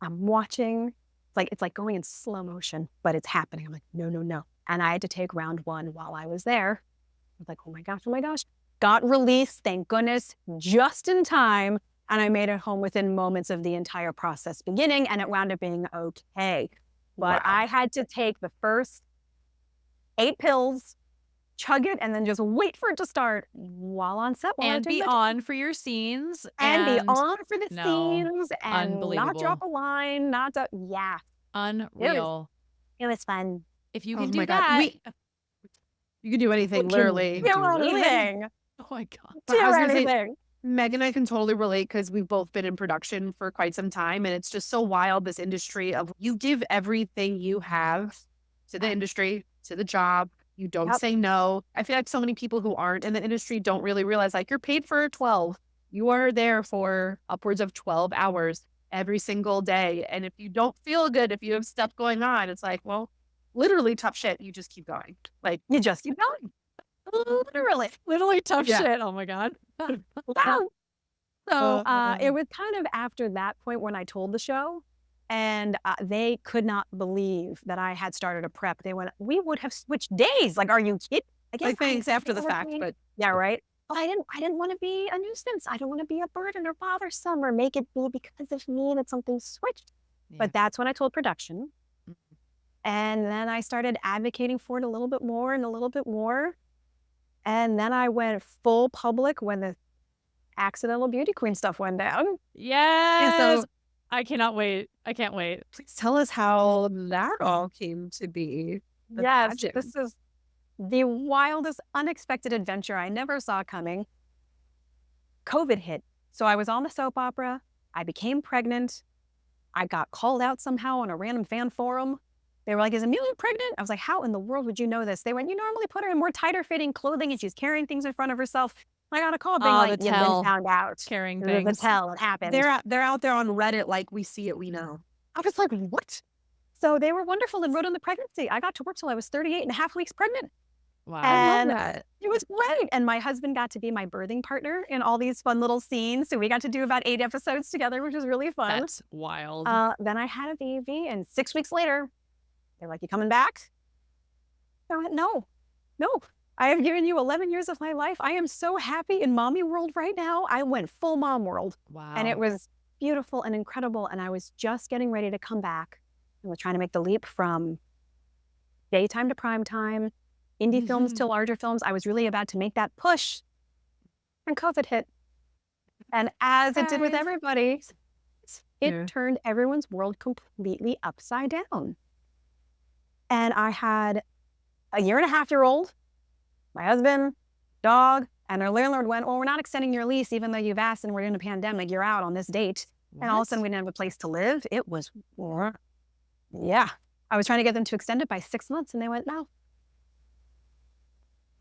I'm watching. It's like going in slow motion, but it's happening. I'm like, no, no, no. And I had to take round 1 while I was there. I was like, oh my gosh, oh my gosh. Got released, thank goodness, just in time. And I made it home within moments of the entire process beginning, and it wound up being okay. But Wow. I had to take the first 8 pills, chug it, and then just wait for it to start while on set. While I And was be doing my on for your scenes. and be on for the no, scenes and not unbelievable. drop a line, not to, yeah. Unreal. It was fun. If you Oh can my do God. that. You can do anything, literally. Do anything. Oh my God. But I was Do gonna say, anything. Meg and I can totally relate because we've both been in production for quite some time. And it's just so wild, this industry of you give everything you have to the industry, to the job. You don't Yep. say no. I feel like so many people who aren't in the industry don't really realize like you're paid for 12. You are there for upwards of 12 hours every single day. And if you don't feel good, if you have stuff going on, it's like, well, literally tough shit. You just keep going. Like, You just keep going. Literally tough Yeah. shit. Oh my God. Wow. So it Uh. was kind of after that point when I told the show, and they could not believe that I had started a prep. They went, we would have switched days. Like, are you kidding? like things after the fact, but yeah, right. Well, I didn't want to be a nuisance. I don't want to be a burden or bothersome or make it be because of me that something switched. Yeah. But that's when I told production. Mhm. And then I started advocating for it a little bit more and a little bit more. And then I went full public when the accidental beauty queen stuff went down. Yes. so- I cannot wait. I can't wait. please tell us how that all came to be. The Yes, pageant. this is the wildest, unexpected adventure I never saw coming. COVID hit. So I was on the soap opera. I became pregnant. I got called out somehow on a random fan forum. They were like, is Amelia pregnant? I was like, how in the world would you know this? They went, you normally put her in more tighter fitting clothing and she's carrying things in front of herself. I got a call being Oh, like, the you've been tell. found out. Carrying The things. tell, it happened. They're out there on Reddit like, we see it, we know. I was like, what? So they were wonderful and wrote on the pregnancy. I got to work till I was 38 and a half weeks pregnant. Wow. I love And that. it was great. And my husband got to be my birthing partner in all these fun little scenes. So we got to do about 8 episodes together, which was really fun. That's wild. Then I had a baby, and 6 weeks later, they're like, you coming back? I went, no. I have given you 11 years of my life. I am so happy in mommy world right now. I went full mom world. Wow. And it was beautiful and incredible. And I was just getting ready to come back and was trying to make the leap from daytime to prime time, indie films to larger films. I was really about to make that push. And COVID hit. And as it did with everybody, it turned everyone's world completely upside down. And I had a 1.5-year-old, my husband, dog, and our landlord went, well, we're not extending your lease even though you've asked and we're in a pandemic. You're out on this date. And all of a sudden we didn't have a place to live. It was, yeah. I was trying to get them to extend it by 6 months and they went, no.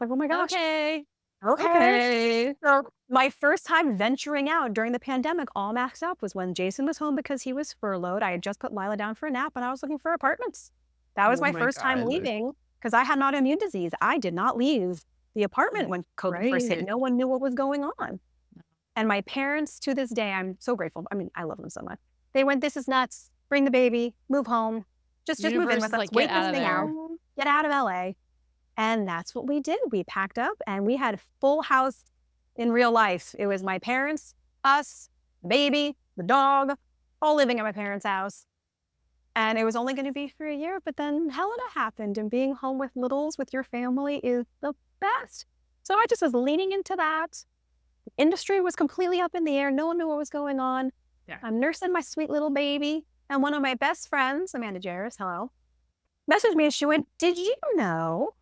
Like, oh my gosh. Okay. So my first time venturing out during the pandemic, all maxed up, was when Jason was home because he was furloughed. I had just put Lila down for a nap and I was looking for apartments. That was my first time leaving because I had an autoimmune disease. I did not leave the apartment when COVID first hit. No one knew what was going on. And my parents, to this day, I'm so grateful. I mean, I love them so much. They went, this is nuts. Bring the baby, move home. Just move in with us. Wait this thing out. Get out of LA. And that's what we did. We packed up and we had a full house in real life. It was my parents, us, the baby, the dog, all living at my parents' house. And it was only going to be for a year, but then Helena happened, and being home with littles with your family is the best. So I just was leaning into that. The industry was completely up in the air. No one knew what was going on. Yeah. I'm nursing my sweet little baby. And one of my best friends, Amanda Jarris, hello, messaged me and she went, did you know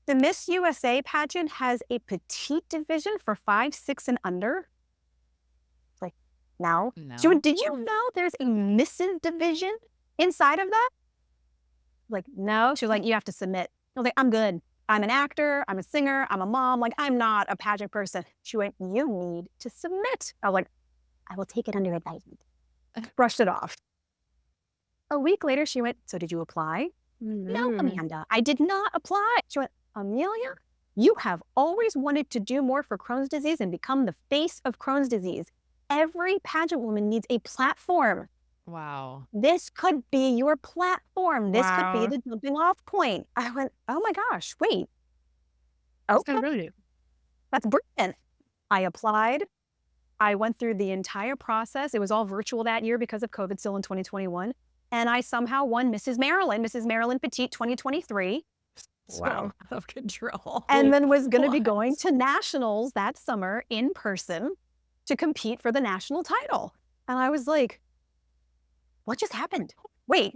the Miss USA pageant has a petite division for 5, 6, and under? Like, no. She went, did you know there's a Mrs. division inside of that? Like, no. She was like, you have to submit. I was like, I'm good. I'm an actor. I'm a singer. I'm a mom. Like, I'm not a pageant person. She went, you need to submit. I was like, I will take it under advisement. Brushed it off. A week later, she went, so did you apply? No, Amanda, I did not apply. She went, Amelia, you have always wanted to do more for Crohn's disease and become the face of Crohn's disease. Every pageant woman needs a platform. Wow. This could be your platform. This could be the jumping off point. I went, oh my gosh, wait. Okay. That's brilliant. I applied. I went through the entire process. It was all virtual that year because of COVID still in 2021. And I somehow won Mrs. Maryland Petite 2023. Wow. Out of control. And then was going to be going to nationals that summer in person to compete for the national title. And I was like, what just happened? Wait.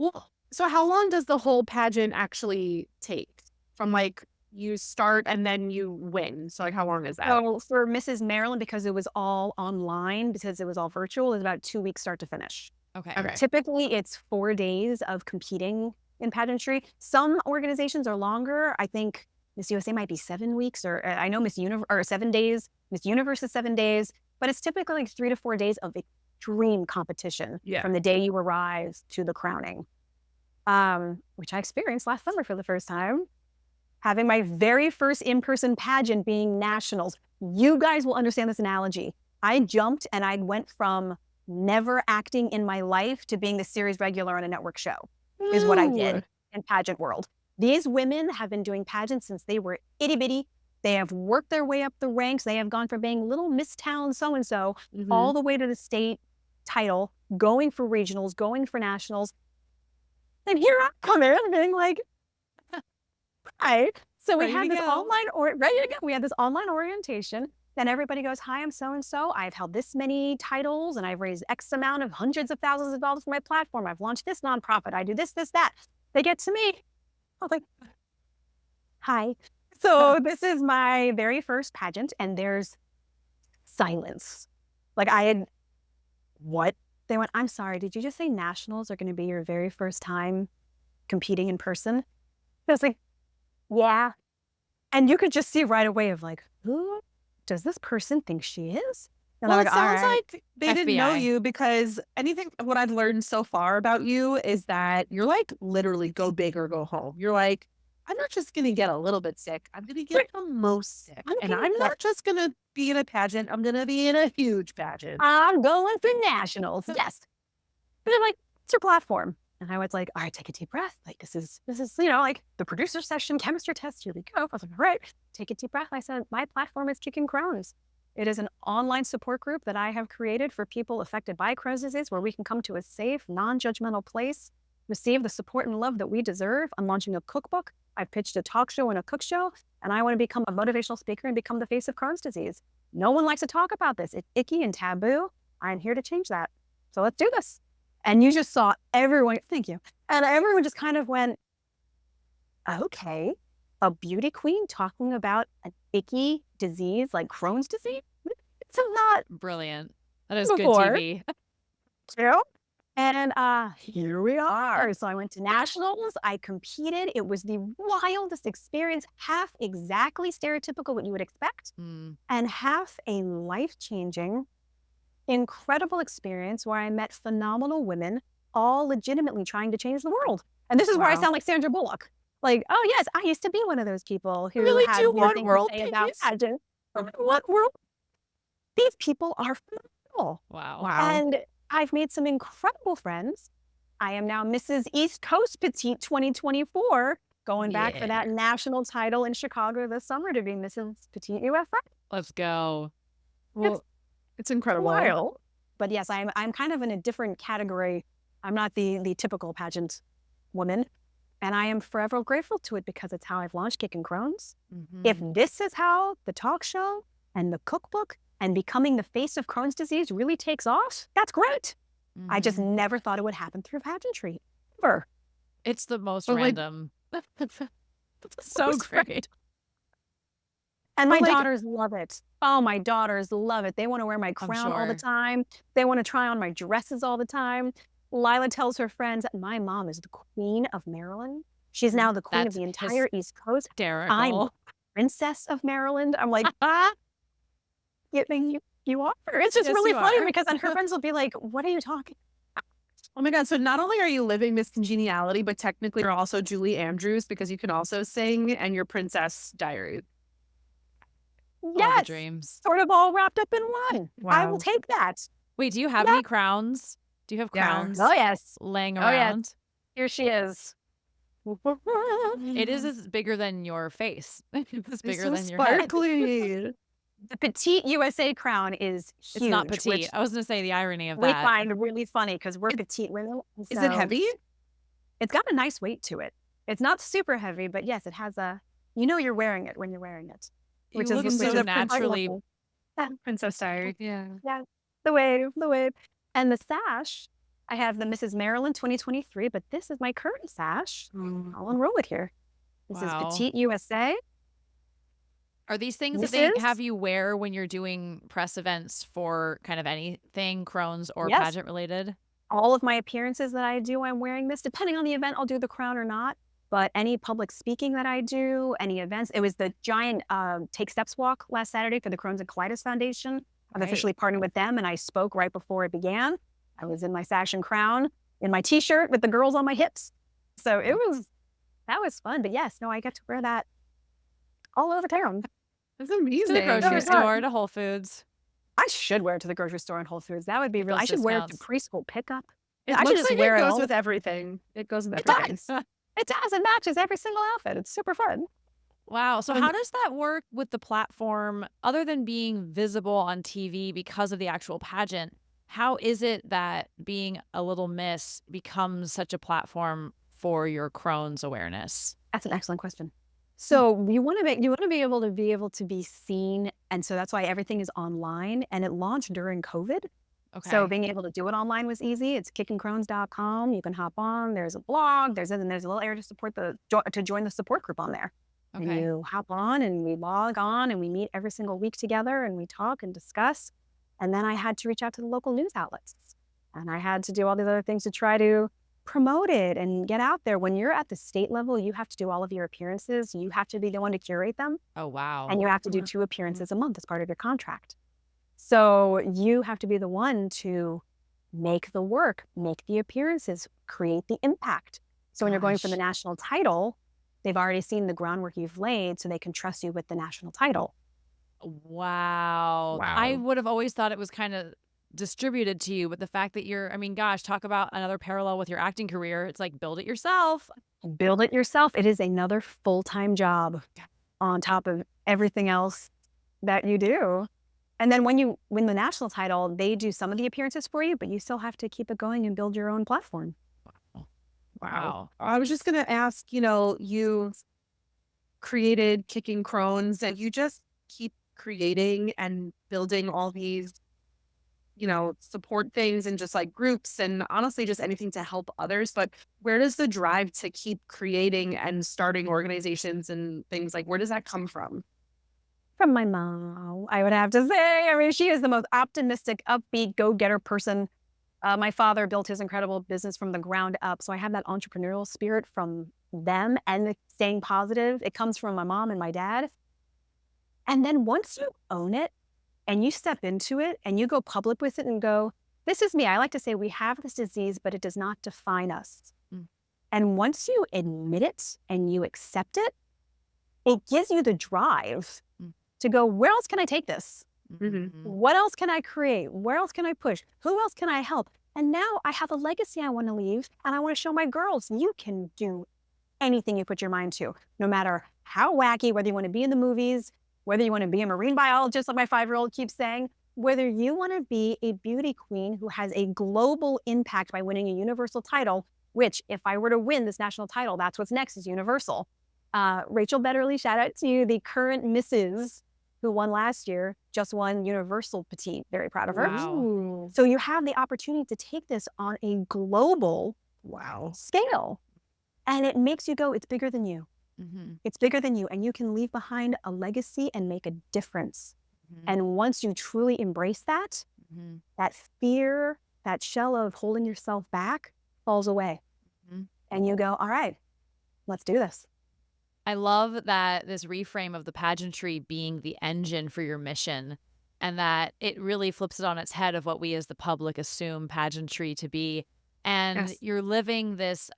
So how long does the whole pageant actually take? From like you start and then you win. So like how long is that? So for Mrs. Maryland, because it was all online, because it was all virtual, it's about 2 weeks start to finish. Okay. Typically, it's 4 days of competing in pageantry. Some organizations are longer. I think Miss USA might be 7 weeks, or I know Miss Universe, or 7 days. Miss Universe is 7 days, but it's typically like 3 to 4 days of extreme competition from the day you arrive to the crowning, which I experienced last summer for the first time. Having my very first in-person pageant being nationals. You guys will understand this analogy. I jumped and I went from never acting in my life to being the series regular on a network show is what I did in pageant world. These women have been doing pageants since they were itty bitty. They have worked their way up the ranks. They have gone from being little Miss Town so-and-so all the way to the state title, going for regionals, going for nationals. And here I come in being like, right. So we had this we had this online orientation. Then everybody goes, hi, I'm so-and-so. I've held this many titles and I've raised X amount of hundreds of thousands of dollars for my platform. I've launched this nonprofit. I do this, that. They get to me. I was like, hi. So this is my very first pageant and there's silence. Like what? They went, I'm sorry, did you just say nationals are going to be your very first time competing in person. I was like, yeah. And you could just see right away of like, who does this person think she is? And Well, I'm it like, all sounds right. like they didn't know FBI. you because what I've learned so far about you is that you're like literally go big or go home. You're like, I'm not just going to get a little bit sick. I'm going to get the most sick. And I'm not just going to be in a pageant. I'm going to be in a huge pageant. I'm going for nationals. Yes. But I'm like, it's your platform. And I was like, all right, take a deep breath. Like, this is, like the producer session, chemistry test. Here we go. I was like, all right, take a deep breath. I said, my platform is Kickin Crohn's. It is an online support group that I have created for people affected by Crohn's disease where we can come to a safe, non-judgmental place, receive the support and love that we deserve. I'm launching a cookbook. I've pitched a talk show and a cook show, and I want to become a motivational speaker and become the face of Crohn's disease. No one likes to talk about this. It's icky and taboo. I'm here to change that. So let's do this. And you just saw everyone, thank you. And everyone just kind of went, okay, a beauty queen talking about an icky disease like Crohn's disease? It's not Brilliant. That is before. good TV. True. And here we are. So I went to nationals. I competed. It was the wildest experience, half exactly stereotypical what you would expect, and half a life-changing, incredible experience where I met phenomenal women, all legitimately trying to change the world. And this is where I Wow. sound like Sandra Bullock. Like, oh yes, I used to be one of those people who Really had do weird want things world to say about peace? pageant. What world? These people are phenomenal. Wow. And I've made some incredible friends. I am now Mrs. East Coast Petite 2024, going back for that national title in Chicago this summer to be Mrs. Petite USA. Let's go. Well, it's incredible. Wild. But yes, I'm kind of in a different category. I'm not the typical pageant woman. And I am forever grateful to it because it's how I've launched Kickin Crohn's. If this is how the talk show and the cookbook and becoming the face of Crohn's disease really takes off, that's great. I just never thought it would happen through pageantry. Ever. It's the most But, like, random. So It's great. And my But, like- daughters love it. Oh, my daughters love it. They want to wear my crown all the sure. time. They want to try on my dresses all the time. Lila tells her friends, my mom is the queen of Maryland. She's now the queen That's of the entire East Coast. I'm hysterical. princess of Maryland. I'm like, you are. It's just Yes, really you funny are. because then her friends will be like, what are you talking? Oh my God. So not only are you living Miss Congeniality, but technically you're also Julie Andrews because you can also sing and your Princess Diary. All the Yes, dreams. sort of all wrapped up in one. I will Wow. take that. Wait, do you have Yeah. any crowns? Do you have Yeah. crowns Oh, yes. laying Oh, yes. around? Here she is. It is bigger than your face. It's It's bigger so than your head. sparkly. The Petite USA crown is huge. It's not petite. Which I was going to say the irony of we that. find really funny because we're petite women. Is it so heavy? It's got a nice weight to it. It's not super heavy, but yes, it has a, you're wearing it when you're wearing it. You Which look is so which is naturally- wonderful. Princess Diary. Yeah. Yeah, the wave. And the sash, I have the Mrs. Maryland 2023, but this is my current sash. I'll unroll it here. This Wow. is Petite USA. Are these things This that they is- have you wear when you're doing press events for kind of anything Crohn's or Yes. pageant related? All of my appearances that I do, I'm wearing this. Depending on the event, I'll do the crown or not. But any public speaking that I do, any events, it was the giant Take Steps walk last Saturday for the Crohn's and Colitis Foundation. I've Right. officially partnered with them, and I spoke right before it began. I was in my sash and crown, in my T-shirt with the girls on my hips. So that was fun. But yes, no, I get to wear that all over town. That's To amazing. the grocery Yeah. store, to Whole Foods. I should wear it to the grocery store and Whole Foods. That would be real. I Those should wear it to discounts. preschool pickup. It I should looks just like wear it it goes all. with everything. It goes with It everything. does. It does. It matches every single outfit. It's super fun. Wow. So Um, how does that work with the platform other than being visible on TV because of the actual pageant? How is it that being a little miss becomes such a platform for your Crohn's awareness? That's an excellent question. So you want to be able to be seen, and so that's why everything is online. And it launched during COVID, Okay. so being able to do it online was easy. It's kickincrohns.com. You can hop on. There's a blog. There's a little area to support to join the support group on there. And Okay. you hop on, and we log on, and we meet every single week together, and we talk and discuss. And then I had to reach out to the local news outlets, and I had to do all these other things to try to promoted and get out there. When you're at the state level, you have to do all of your appearances. You have to be the one to curate them. Oh, wow. And you have to do 2 appearances a month as part of your contract. So you have to be the one to make the work, make the appearances, create the impact. So when you're going for the national title, they've already seen the groundwork you've laid, so they can trust you with the national title. Wow. I would have always thought it was kind of distributed to you, but the fact that you're, I mean, gosh, talk about another parallel with your acting career. It's like build it yourself. Build it yourself. It is another full-time job on top of everything else that you do. And then when you win the national title, they do some of the appearances for you, but you still have to keep it going and build your own platform. Wow. I was just going to ask, you created Kickin Crohn's and you just keep creating and building all these, support things and just like groups and honestly just anything to help others. But where does the drive to keep creating and starting organizations and things like, where does that come from? From my mom, I would have to say. I mean, she is the most optimistic, upbeat, go-getter person. My father built his incredible business from the ground up. So I have that entrepreneurial spirit from them and the staying positive. It comes from my mom and my dad. And then once you own it and you step into it and you go public with it and go, this is me. I like to say we have this disease, but it does not define us. And once you admit it and you accept it, it gives you the drive to go, where else can I take this? What else can I create? Where else can I push? Who else can I help? And now I have a legacy I want to leave, and I want to show my girls you can do anything you put your mind to, no matter how wacky, whether you want to be in the movies, whether you want to be a marine biologist like my 5-year-old keeps saying, whether you want to be a beauty queen who has a global impact by winning a universal title, which if I were to win this national title, that's what's next is universal. Rachel Betterly, shout out to you, the current Mrs. who won last year, just won Universal Petite. Very proud of her. Wow. So you have the opportunity to take this on a global scale. And it makes you go, it's bigger than you. It's bigger than you. And you can leave behind a legacy and make a difference. And once you truly embrace that, that fear, that shell of holding yourself back falls away. And you go, all right, let's do this. I love that this reframe of the pageantry being the engine for your mission, and that it really flips it on its head of what we as the public assume pageantry to be. And you're living this,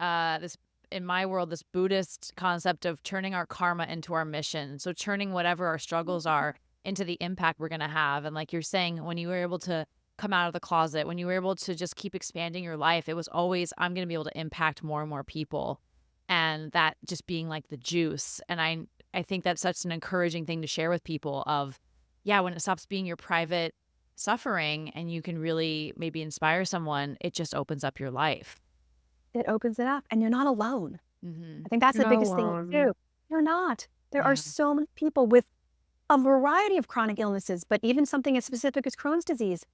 in my world, this Buddhist concept of turning our karma into our mission. So turning whatever our struggles are into the impact we're going to have. And like you're saying, when you were able to come out of the closet, when you were able to just keep expanding your life, it was always, I'm going to be able to impact more and more people. And that just being like the juice. And I think that's such an encouraging thing to share with people of, when it stops being your private suffering and you can really maybe inspire someone, it just opens up your life. It opens it up and you're not alone. I think that's You're the not biggest alone. thing too. You're not. There are so many people with a variety of chronic illnesses, but even something as specific as Crohn's disease.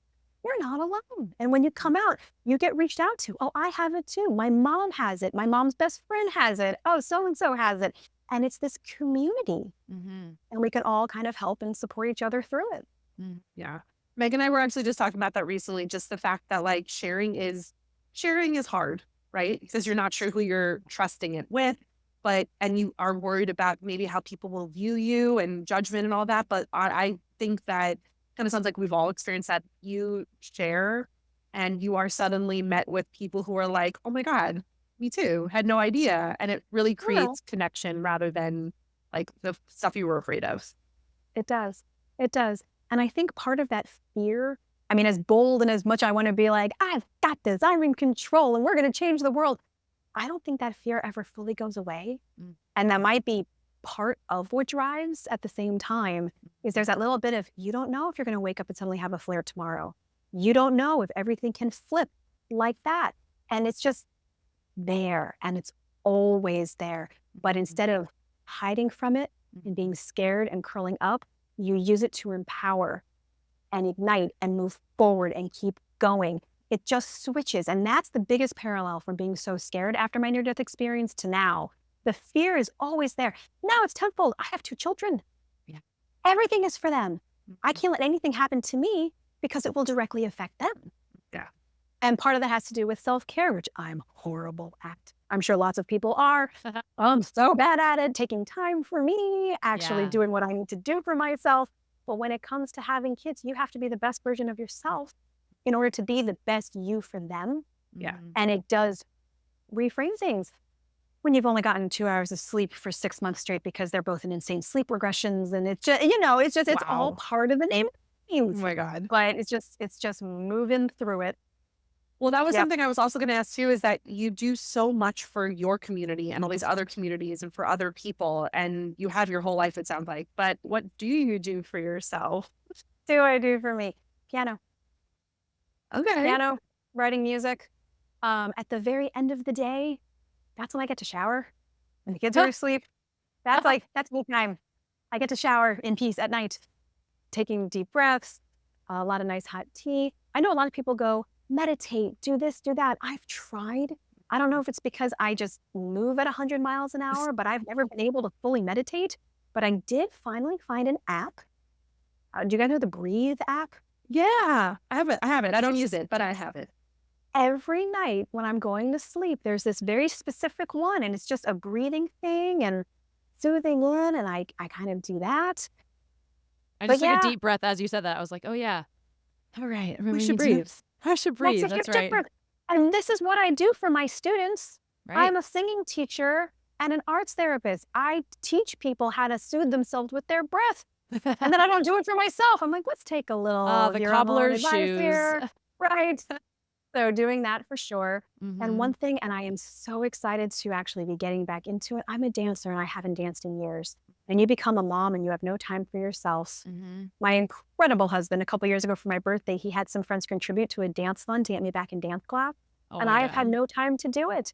You're not alone. And when you come out, you get reached out to. Oh, I have it too. My mom has it. My mom's best friend has it. Oh, so-and-so has it. And it's this community. And we can all kind of help and support each other through it. Yeah. Meg and I were actually just talking about that recently. Just the fact that like sharing is hard, right? Because you're not sure who you're trusting it with, and you are worried about maybe how people will view you and judgment and all that. But I think that kind of sounds like we've all experienced that. You share and you are suddenly met with people who are like, oh my God, me too, had no idea. And it really creates connection rather than like the stuff you were afraid of. It does. It does. And I think part of that fear, I mean, as bold and as much I want to be like, I've got this, I'm in control and we're going to change the world. I don't think that fear ever fully goes away. And that might be part of what drives at the same time is there's that little bit of, you don't know if you're going to wake up and suddenly have a flare tomorrow. You don't know if everything can flip like that. And it's just there and it's always there. But instead of hiding from it and being scared and curling up, you use it to empower and ignite and move forward and keep going. It just switches. And that's the biggest parallel from being so scared after my near-death experience to now. The fear is always there. Now it's tenfold. I have 2 children. Everything is for them. I can't let anything happen to me because it will directly affect them. And part of that has to do with self-care, which I'm horrible at. I'm sure lots of people are. I'm so bad at it, taking time for me, actually Yeah. doing what I need to do for myself. But when it comes to having kids, you have to be the best version of yourself in order to be the best you for them. Yeah. And it does reframe things when you've only gotten 2 hours of sleep for 6 months straight because they're both in insane sleep regressions. And it's just, it's all Wow. part of the name. Oh my God. But it's just moving through it. Well, that was Yep. something I was also going to ask too, is that you do so much for your community and all these other communities and for other people, and you have your whole life, it sounds like. But what do you do for yourself? Do I do for me? Piano, Okay. writing music. At the very end of the day, that's when I get to shower. When the kids are asleep, that's me time. I get to shower in peace at night, taking deep breaths, a lot of nice hot tea. I know a lot of people go, meditate, do this, do that. I've tried. I don't know if it's because I just move at 100 miles an hour, but I've never been able to fully meditate. But I did finally find an app. Do you guys know the Breathe app? Yeah. I have it. I don't use it, but I have it. Every night when I'm going to sleep, there's this very specific one, and it's just a breathing thing and soothing in, and I kind of do that. I But just took yeah. a deep breath as you said that. I was like, oh yeah. All right. We should breathe. I should breathe. That's right. Different. And this is what I do for my students. Right. I'm a singing teacher and an arts therapist. I teach people how to soothe themselves with their breath. And then I don't do it for myself. I'm like, let's take a little the your own cobbler's advice shoes. here. Right. So doing that for sure. Mhm. And one thing, and I am so excited to actually be getting back into it. I'm a dancer and I haven't danced in years. And you become a mom and you have no time for yourself. Mhm. My incredible husband, a couple years ago for my birthday, he had some friends contribute to a dance fund to get me back in dance class. Oh And my I have had God. no time to do it.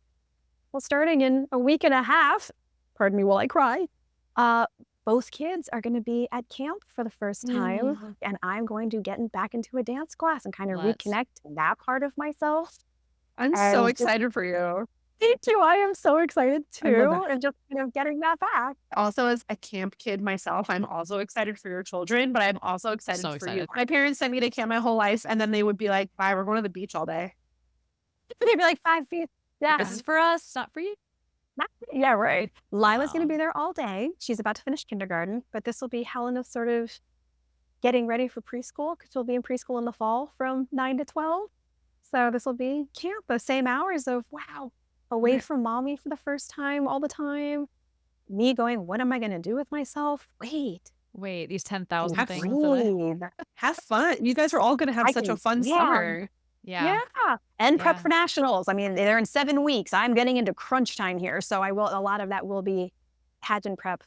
Well, starting in a week and a half, pardon me while I cry, both kids are going to be at camp for the first time. And I'm going to get back into a dance class and kind of Let's. reconnect to that part of myself. I'm And so just- excited for you. Me too. I am so excited I love too. that. And just getting that back. Also, as a camp kid myself, I'm also excited for your children, but I'm also excited So for you. excited. My parents sent me to camp my whole life, and then they would be like, bye, we're going to the beach all day. They'd be like 5 feet. Yeah. This is for us, not for you. Yeah, right. Lila's going Wow. to be there all day. She's about to finish kindergarten, but this will be Helena's sort of getting ready for preschool because we'll be in preschool in the fall from 9 to 12. So this will be camp, the same hours of, wow, away Right. from mommy for the first time all the time. Me going, what am I going to do with myself? Wait. Wait, these 10,000 Have things. that I- Breathe. Have fun. You guys are all going to have I such a can- fun yeah. summer. Yeah. And prep Yeah. for nationals. I mean, they're in 7 weeks. I'm getting into crunch time here. So a lot of that will be pageant prep.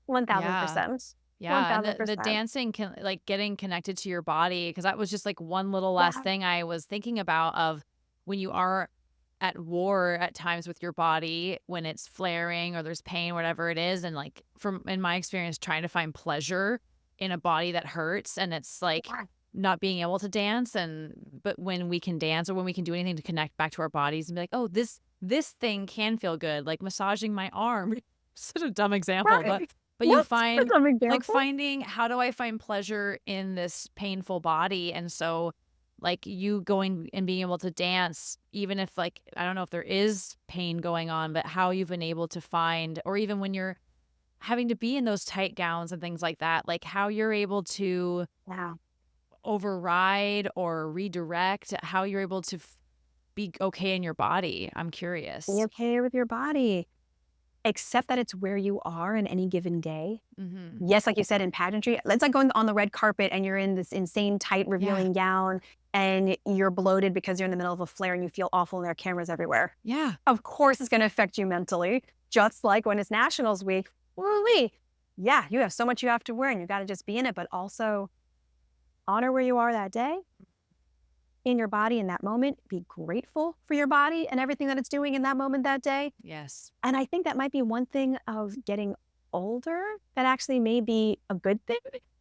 1000%. Yeah. And the 1000%. dancing can like getting connected to your body. Cause that was just like one little last Yeah. thing I was thinking about of when you are at war at times with your body, when it's flaring or there's pain, whatever it is. And like from in my experience, trying to find pleasure in a body that hurts. And it's like Yeah. not being able to dance but when we can dance or when we can do anything to connect back to our bodies and be like, oh, this thing can feel good, like massaging my arm. Such a dumb example, Right. but you What's find some like example? finding how do I find pleasure in this painful body. And so like you going and being able to dance, even if like I don't know if there is pain going on, but how you've been able to find, or even when you're having to be in those tight gowns and things like that, like how you're able to Yeah. override or redirect, how you're able to be okay in your body. I'm curious. Be okay with your body. Accept that it's where you are in any given day. Mm-hmm. Yes, like you said in pageantry, it's like going on the red carpet and you're in this insane, tight, revealing gown and you're bloated because you're in the middle of a flare and you feel awful and there are cameras everywhere. Yeah. Of course, it's going to affect you mentally, just like when it's Nationals Week. Woo-wee. Yeah, you have so much you have to wear and you got to just be in it, but also honor where you are that day in your body in that moment. Be grateful for your body and everything that it's doing in that moment that day. Yes. And I think that might be one thing of getting older that actually may be a good thing,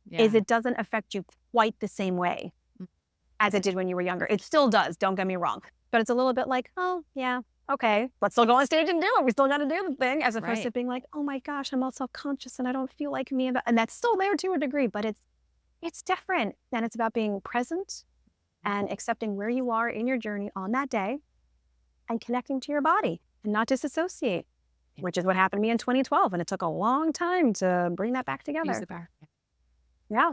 Yeah. is it doesn't affect you quite the same way as it did when you were younger. It still does, don't get me wrong. But it's a little bit like, oh, yeah, okay, let's still go on stage and do it. We still got to do the thing, as opposed to Right. being like, oh my gosh, I'm all self-conscious and I don't feel like me. And that's still there to a degree, but it's different. And it's about being present and accepting where you are in your journey on that day and connecting to your body and not disassociate, which is what happened to me in 2012. And it took a long time to bring that back Use together. it back. Yeah.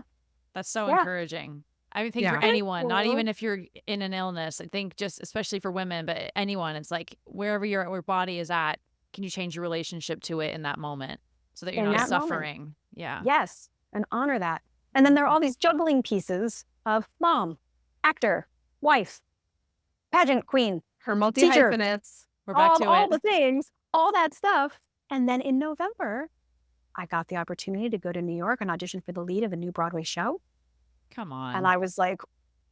That's so Yeah. encouraging. I think Yeah. for anyone, not Cool. even if you're in an illness, I think just especially for women, but anyone, it's like wherever your body is at, can you change your relationship to it in that moment so that you're In not that moment. suffering? Yeah. Yes. And honor that. And then there are all these juggling pieces of mom, actor, wife, pageant queen, Her multi-hyphenates. We're back to all it. the things, all that stuff. And then in November, I got the opportunity to go to New York and audition for the lead of a new Broadway show. Come on. And I was like,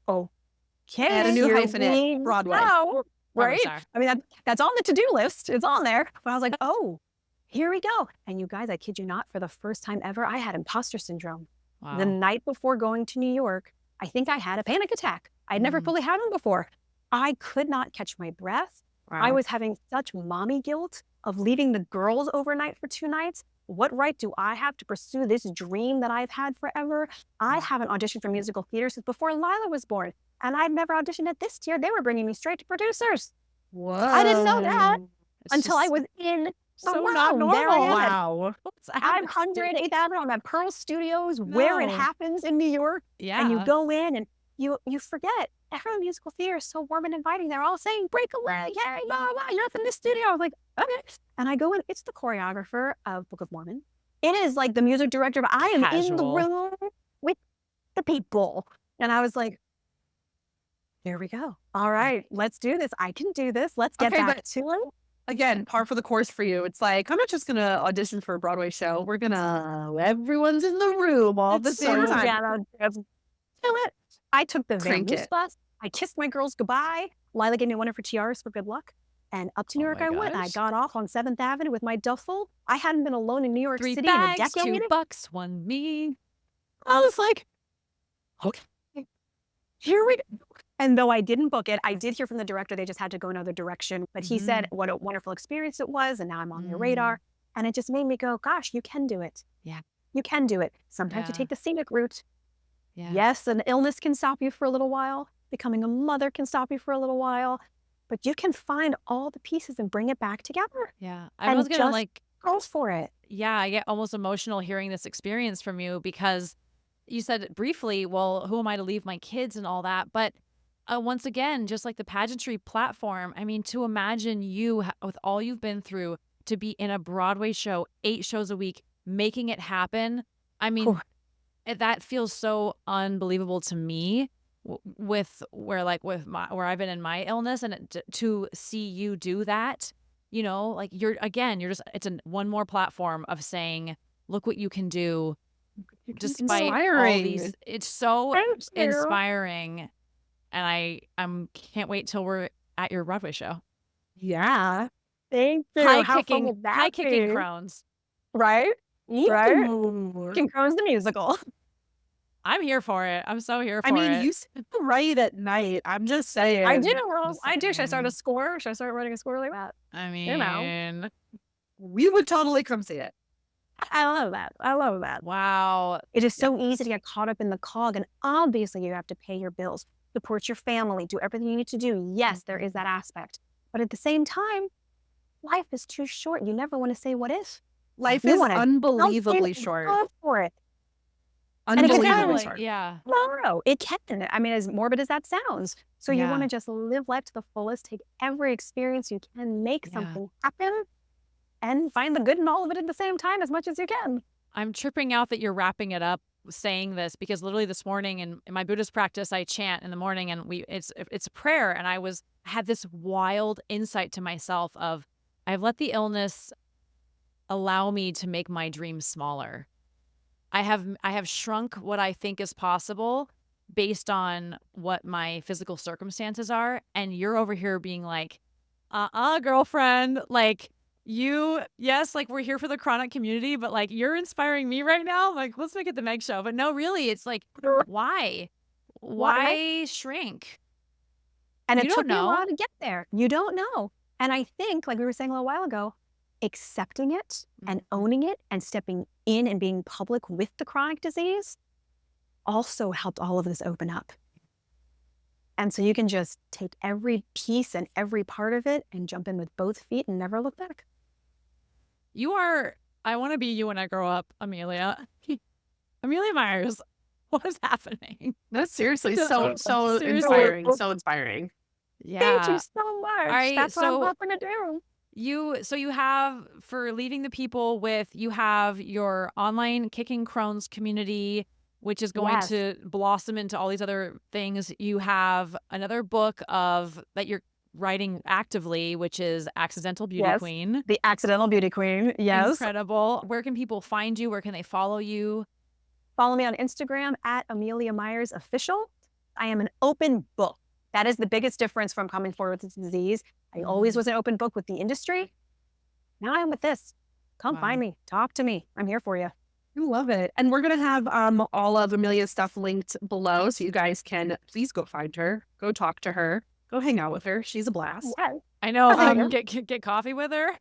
okay. Add a new here hyphenate, we Broadway. go, Broadway right? star. I mean, that's on the to-do list. It's on there. But I was like, oh, here we go. And you guys, I kid you not, for the first time ever, I had imposter syndrome. Wow. The night before going to New York, I think I had a panic attack. I'd never Mm. fully had one before. I could not catch my breath. I was having such mommy guilt of leaving the girls overnight for 2 nights. What right do I have to pursue this dream that I've had forever? I haven't auditioned for musical theater since before Lila was born. And I'd never auditioned at this tier. They were bringing me straight to producers. Whoa. I didn't know that It's until I just was in the so room. not normal. There I am at Wow. 500 8th Avenue. I'm at Pearl Studios, where it No. happens in New York. Yeah. And you go in and you forget. Every musical theater is so warm and inviting. They're all saying, break a leg, hey, blah, blah, blah, you're up in this studio. I was like, okay. And I go in, it's the choreographer of Book of Mormon. It is like the music director, but I am in the Casual. room with the people. And I was like, here we go. All right, let's do this. I can do this. Let's get Okay, back but- to it. Again, par for the course for you. It's like, I'm not just going to audition for a Broadway show. We're going to, everyone's in the room all the It's same so time. Yeah, just do it. I took the Van Crank Moose it. bus. I kissed my girls goodbye. Lila gave me one of her tiaras for good luck. And up to New Oh York my I went. I gosh. got off on 7th Avenue with my duffel. I hadn't been alone in New York 3 City in a bags, decade. $2, 1 me. I was like, okay, here we go. And though I didn't book it, I did hear from the director they just had to go another direction. But he said what a wonderful experience it was. And now I'm on their radar. And it just made me go, gosh, you can do it. Yeah. You can do it. Sometimes you Yeah. take the scenic route. Yeah. Yes, an illness can stop you for a little while. Becoming a mother can stop you for a little while. But you can find all the pieces and bring it back together. Yeah. I And was going to just go for it. yeah, I get almost emotional hearing this experience from you because you said briefly, well, who am I to leave my kids and all that? But once again, just like the pageantry platform, I mean, to imagine you with all you've been through to be in a Broadway show, 8 shows a week, making it happen. I mean, Whew. that feels so unbelievable to me with where I've been in my illness, and to see you do that, you know, like you're just, it's one more platform of saying, look what you can do despite all Inspiring. these. It's so Thank you. inspiring. And I can't wait till we're at your Broadway show. Yeah. Thank you. High How fun kicking, will that high kicking be? crowns. Right? Right? Ooh. Kickin Crohn's the musical. I'm here for it. I'm so here for I mean, it. you said to write at night. I'm just saying. I do. I do. Should I start a Listen. score? Should I start writing a score like that? I you know. mean, We would totally come see it. I love that. I love that. wow. It is so easy to get caught up in the cog. And obviously, you have to pay your bills, support your family, do everything you need to do. Yes, there is that aspect. But at the same time, life is too short. You never want to say what if. Life You is wanna unbelievably Don't short. go for it. And it can Unbelievably happen. short. Yeah. Tomorrow. It can. I mean, as morbid as that sounds. So you Yeah. want to just live life to the fullest, take every experience you can, make Yeah. something happen, and find the good in all of it at the same time as much as you can. I'm tripping out that you're wrapping it up saying this, because literally this morning in my Buddhist practice, I chant in the morning, and it's a prayer. And I had this wild insight to myself of, I've let the illness allow me to make my dreams smaller. I have shrunk what I think is possible based on what my physical circumstances are. And you're over here being like, girlfriend, like, yes, like, we're here for the chronic community, but like, you're inspiring me right now. Like, let's make it the Meg show. But no, really, it's like, why shrink? And You it don't took me a know. while to get there. You don't know. And I think, like we were saying a little while ago, accepting it and owning it and stepping in and being public with the chronic disease also helped all of this open up. And so you can just take every piece and every part of it and jump in with both feet and never look back. I want to be you when I grow up, Amelia. Amelia Meyers, what is happening? That's seriously so Seriously. inspiring. So inspiring. Yeah. Thank you so much. right, That's what I'm so- hoping to do. You have, for leaving the people with, you have your online Kickin Crohn's community, which is going Yes. to blossom into all these other things. You have another book that you're writing actively, which is Accidental Beauty Yes. Queen. The Accidental Beauty Queen. Yes. Incredible. Where can people find you? Where can they follow you? Follow me on Instagram at Amelia Meyers Official. I am an open book. That is the biggest difference from coming forward with this disease. I always was an open book with the industry. Now I am with this. Come Wow. find me. Talk to me. I'm here for you. I love it. And we're going to have all of Amelia's stuff linked below so you guys can please go find her, go talk to her, go hang out with her. She's a blast. I know. Um, Get coffee with her.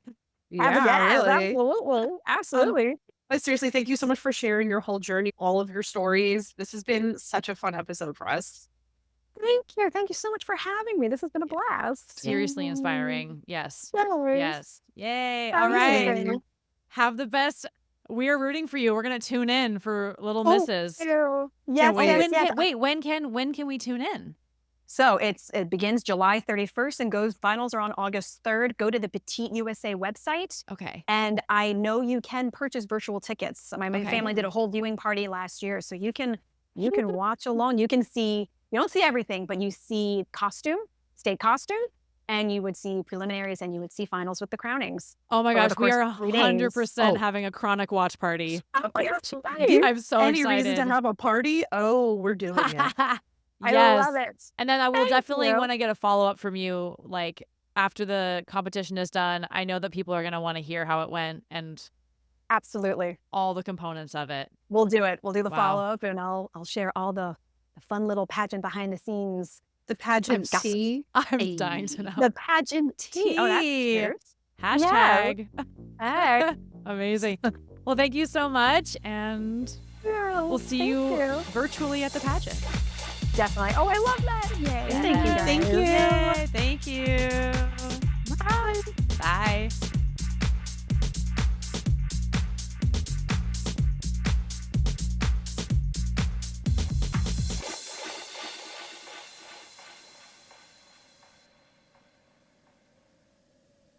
Yeah, really. Absolutely. Absolutely. But seriously, thank you so much for sharing your whole journey, all of your stories. This has been such a fun episode for us. Thank you. Thank you so much for having me. This has been a blast. Seriously inspiring. Yes. Yes. Yes. Yay. All right. Have the best. We are rooting for you. We're gonna tune in for Little Misses. Yes, wait. yes, When yes. when can we tune in? So it begins July 31st and finals are on August 3rd. Go to the Petite USA website. Okay. And I know you can purchase virtual tickets. My Okay. family did a whole viewing party last year. So you can watch along. You can see, you don't see everything, but you see state costume, and you would see preliminaries and you would see finals with the crownings. Oh my Over gosh, the we course are of 3 days. 100% Oh. having a chronic watch party. Oh my gosh, I'm so Any excited. reason to have a party? Oh, we're doing it. I Yes. love it. And then I will Thank definitely, you. when I get a follow up from you, like after the competition is done, I know that people are going to want to hear how it went and Absolutely. all the components of it. We'll do it. We'll do the Wow. follow up, and I'll share all the fun little pageant behind the scenes. The pageant gossip. tea. I'm dying to know. The pageant tea. Oh, that's Tea. cheers. Hashtag. Hey. Amazing. Well, thank you so much. And we'll see Thank you virtually at the pageant. Definitely. Oh, I love that.